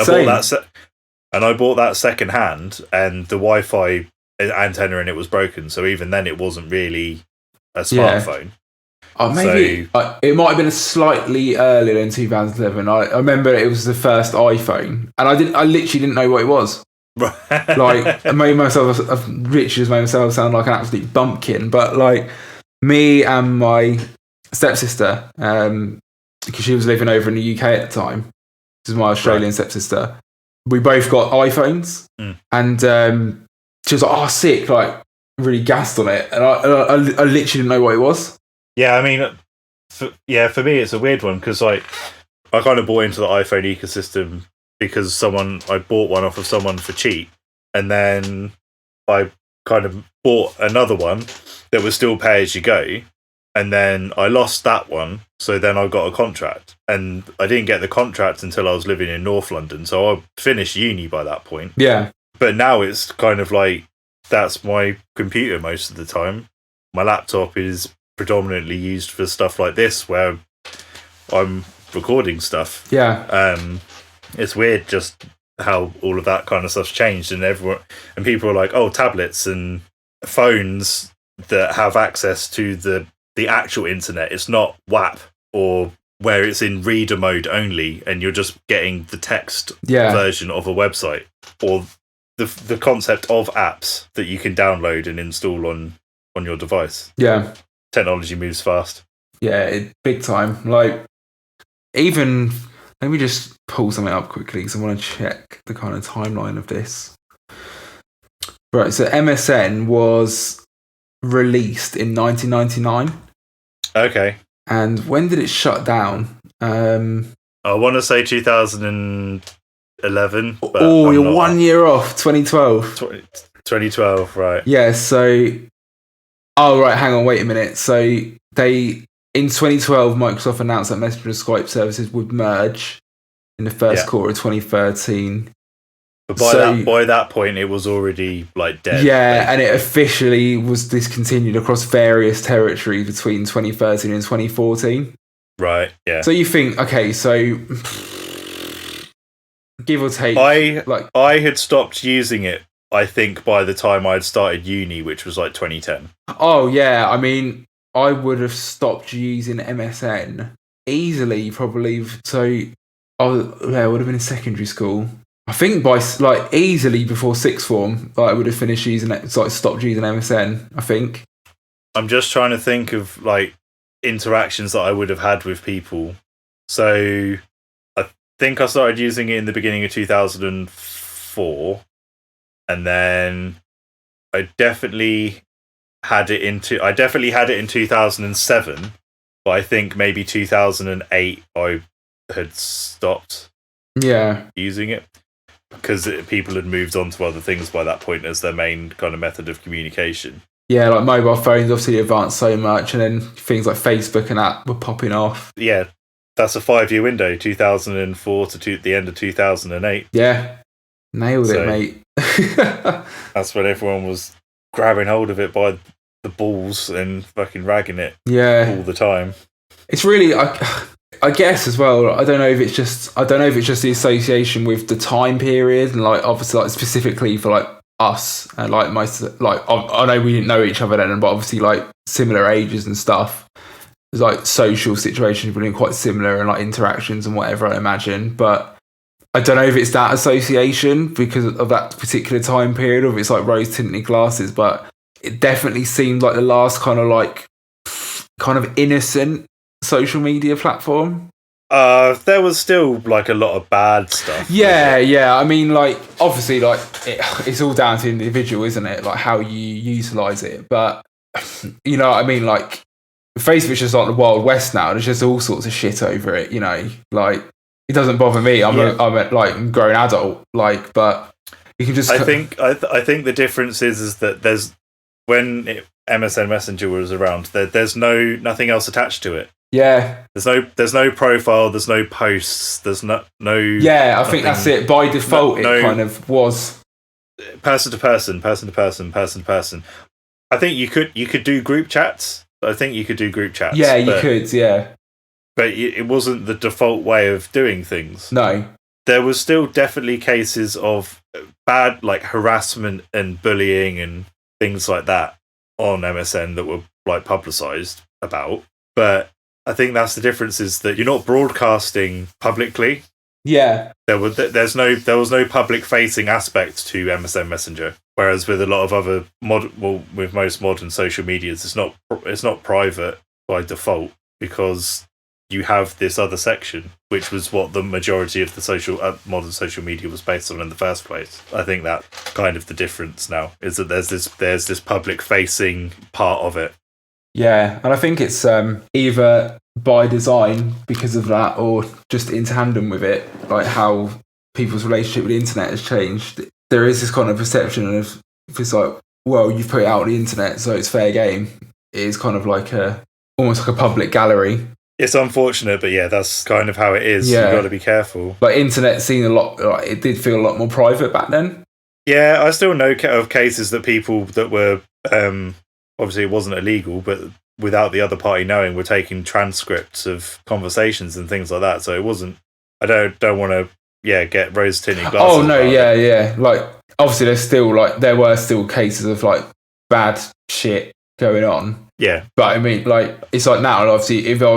and I bought that second hand, and the Wi-Fi antenna in it was broken. So even then, it wasn't really a smartphone. Maybe it might have been slightly earlier than 2011. I remember it was the first iPhone, and I literally didn't know what it was. Like, I made myself, I've literally just made myself sound like an absolute bumpkin. But like, me and my stepsister, because she was living over in the UK at the time, this is my Australian stepsister. We both got iPhones, and she was like, "Oh, sick!" Like, really gassed on it, and I literally didn't know what it was. Yeah, I mean, for me, it's a weird one because like I kind of bought into the iPhone ecosystem because I bought one off of someone for cheap, and then I kind of bought another one that was still pay as you go, and then I lost that one, so then I got a contract, and I didn't get the contract until I was living in North London, so I finished uni by that point. Yeah, but now it's kind of like that's my computer most of the time. My laptop is predominantly used for stuff like this where I'm recording stuff. Yeah. It's weird just how all of that kind of stuff's changed, and people are like, oh, tablets and phones that have access to the actual internet. It's not WAP or where it's in reader mode only and you're just getting the text version of a website, or the concept of apps that you can download and install on your device. Yeah. Technology moves fast. Yeah, big time. Like, even, let me just pull something up quickly because I want to check the kind of timeline of this. Right, so MSN was released in 1999. Okay. And when did it shut down? I want to say 2011. Oh, you're 1 year off, 2012. 2012, right. Yeah, so... Oh, right, hang on, wait a minute. So in 2012, Microsoft announced that Messenger and Skype services would merge in the first quarter of 2013. But by that point, it was already like dead. Yeah, and it officially was discontinued across various territories between 2013 and 2014. Right, yeah. So you think, okay, so give or take... I had stopped using it, I think, by the time I'd started uni, which was like 2010. Oh, yeah. I mean, I would have stopped using MSN easily, probably. So, it would have been in secondary school. I think by, like, easily before sixth form, I would have finished using it, so I stopped using MSN, I think. I'm just trying to think of, like, interactions that I would have had with people. So, I think I started using it in the beginning of 2004. And then I definitely had it in 2007, but I think maybe 2008 I had stopped using it because people had moved on to other things by that point as their main kind of method of communication. Yeah, like mobile phones obviously advanced so much, and then things like Facebook and that were popping off. Yeah, that's a 5-year window, 2004 to the end of 2008. Yeah, nailed it, mate. That's when everyone was grabbing hold of it by the balls and fucking ragging it Yeah. all the time. It's really, I guess as well. I don't know if it's just the association with the time period, and like obviously like specifically for like us and like I know we didn't know each other then, but obviously like similar ages and stuff. There's like social situations being quite similar and like interactions and whatever, I imagine. But I don't know if it's that association because of that particular time period, or if it's like rose tinted glasses. But it definitely seemed like the last kind of innocent social media platform. There was still like a lot of bad stuff. Yeah. I mean, like obviously, like it's all down to the individual, isn't it? Like how you utilize it. But you know what I mean? Like Facebook's just like the Wild West now. There's just all sorts of shit over it. You know, like it doesn't bother me. I'm a grown adult. Like, but you can just. I think the difference is that there's when MSN Messenger was around, there's nothing else attached to it. Yeah. There's no profile, there's no posts, there's no yeah, I think that's it. By default it kind of was person to person. I think you could do group chats. Yeah, you could, yeah. But it wasn't the default way of doing things. No. There was still definitely cases of bad like harassment and bullying and things like that on MSN that were like publicized about, but I think that's the difference is that you're not broadcasting publicly. Yeah. There was no public facing aspect to MSN Messenger. Whereas with a lot of other with most modern social medias, it's not private by default because you have this other section, which was what the majority of the modern social media was based on in the first place. I think that's kind of the difference now is that there's this public facing part of it. Yeah, and I think it's either by design because of that or just in tandem with it, like how people's relationship with the internet has changed. There is this kind of perception of if it's like, well, you've put it out on the internet, so it's fair game. It is kind of like almost like a public gallery. It's unfortunate, but yeah, that's kind of how it is. Yeah. You've got to be careful. Like internet seen a lot, like, it did feel a lot more private back then. Yeah, I still know of cases that people that were obviously it wasn't illegal, but without the other party knowing, were taking transcripts of conversations and things like that. So it wasn't. I don't want to. Yeah, get rose tinted glasses. Oh no, yeah. Like obviously, there were still cases of like bad shit going on. Yeah, but I mean, like it's like now. Obviously, if I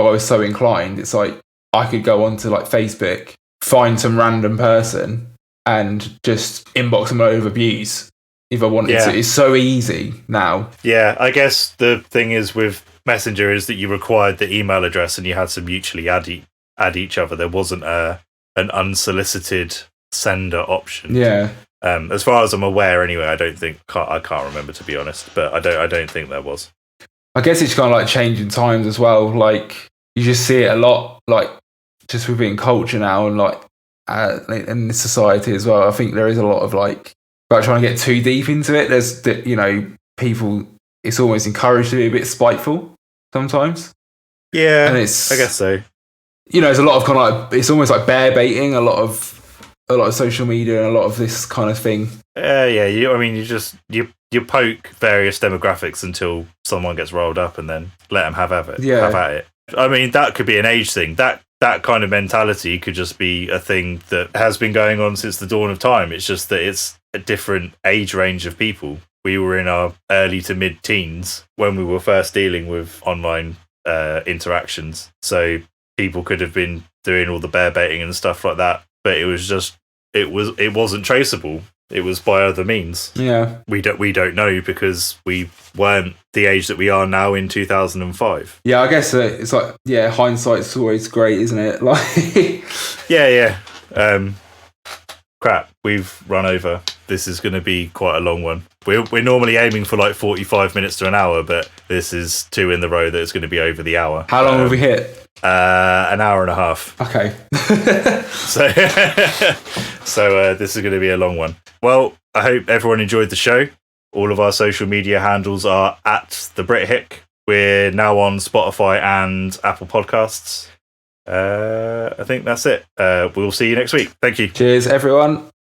was so inclined, it's like I could go onto like Facebook, find some random person, and just inbox them a load of abuse if I wanted to. It's so easy now. Yeah, I guess the thing is with Messenger is that you required the email address and you had to mutually add each other. There wasn't an unsolicited sender option. Yeah. As far as I'm aware, anyway, I can't remember, to be honest, but I don't think there was. I guess it's kind of like changing times as well. Like you just see it a lot, like just within culture now and like in society as well. I think there is a lot of like about trying to get too deep into it. There's people. It's almost encouraged to be a bit spiteful sometimes. Yeah, and I guess so. There's a lot of kind of like it's almost like bear baiting. A lot of social media and a lot of this kind of thing. Yeah. You poke various demographics until someone gets rolled up and then let them have at it. I mean, that could be an age thing. That kind of mentality could just be a thing that has been going on since the dawn of time. It's just that it's a different age range of people. We were in our early to mid-teens when we were first dealing with online interactions. So people could have been doing all the bear baiting and stuff like that, but it wasn't traceable. It was by other means. Yeah. We don't know because we weren't the age that we are now in 2005. Yeah, I guess it's like, yeah, hindsight's always great, isn't it? Like, yeah. Crap, we've run over. This is going to be quite a long one. We're normally aiming for like 45 minutes to an hour, but this is 2 in the row that it's going to be over the hour. How long have we hit? An hour and a half. Okay. So this is going to be a long one. Well, I hope everyone enjoyed the show. All of our social media handles are at the BritHick. We're now on Spotify and Apple Podcasts. I think that's it. We'll see you next week. Thank you. Cheers, everyone.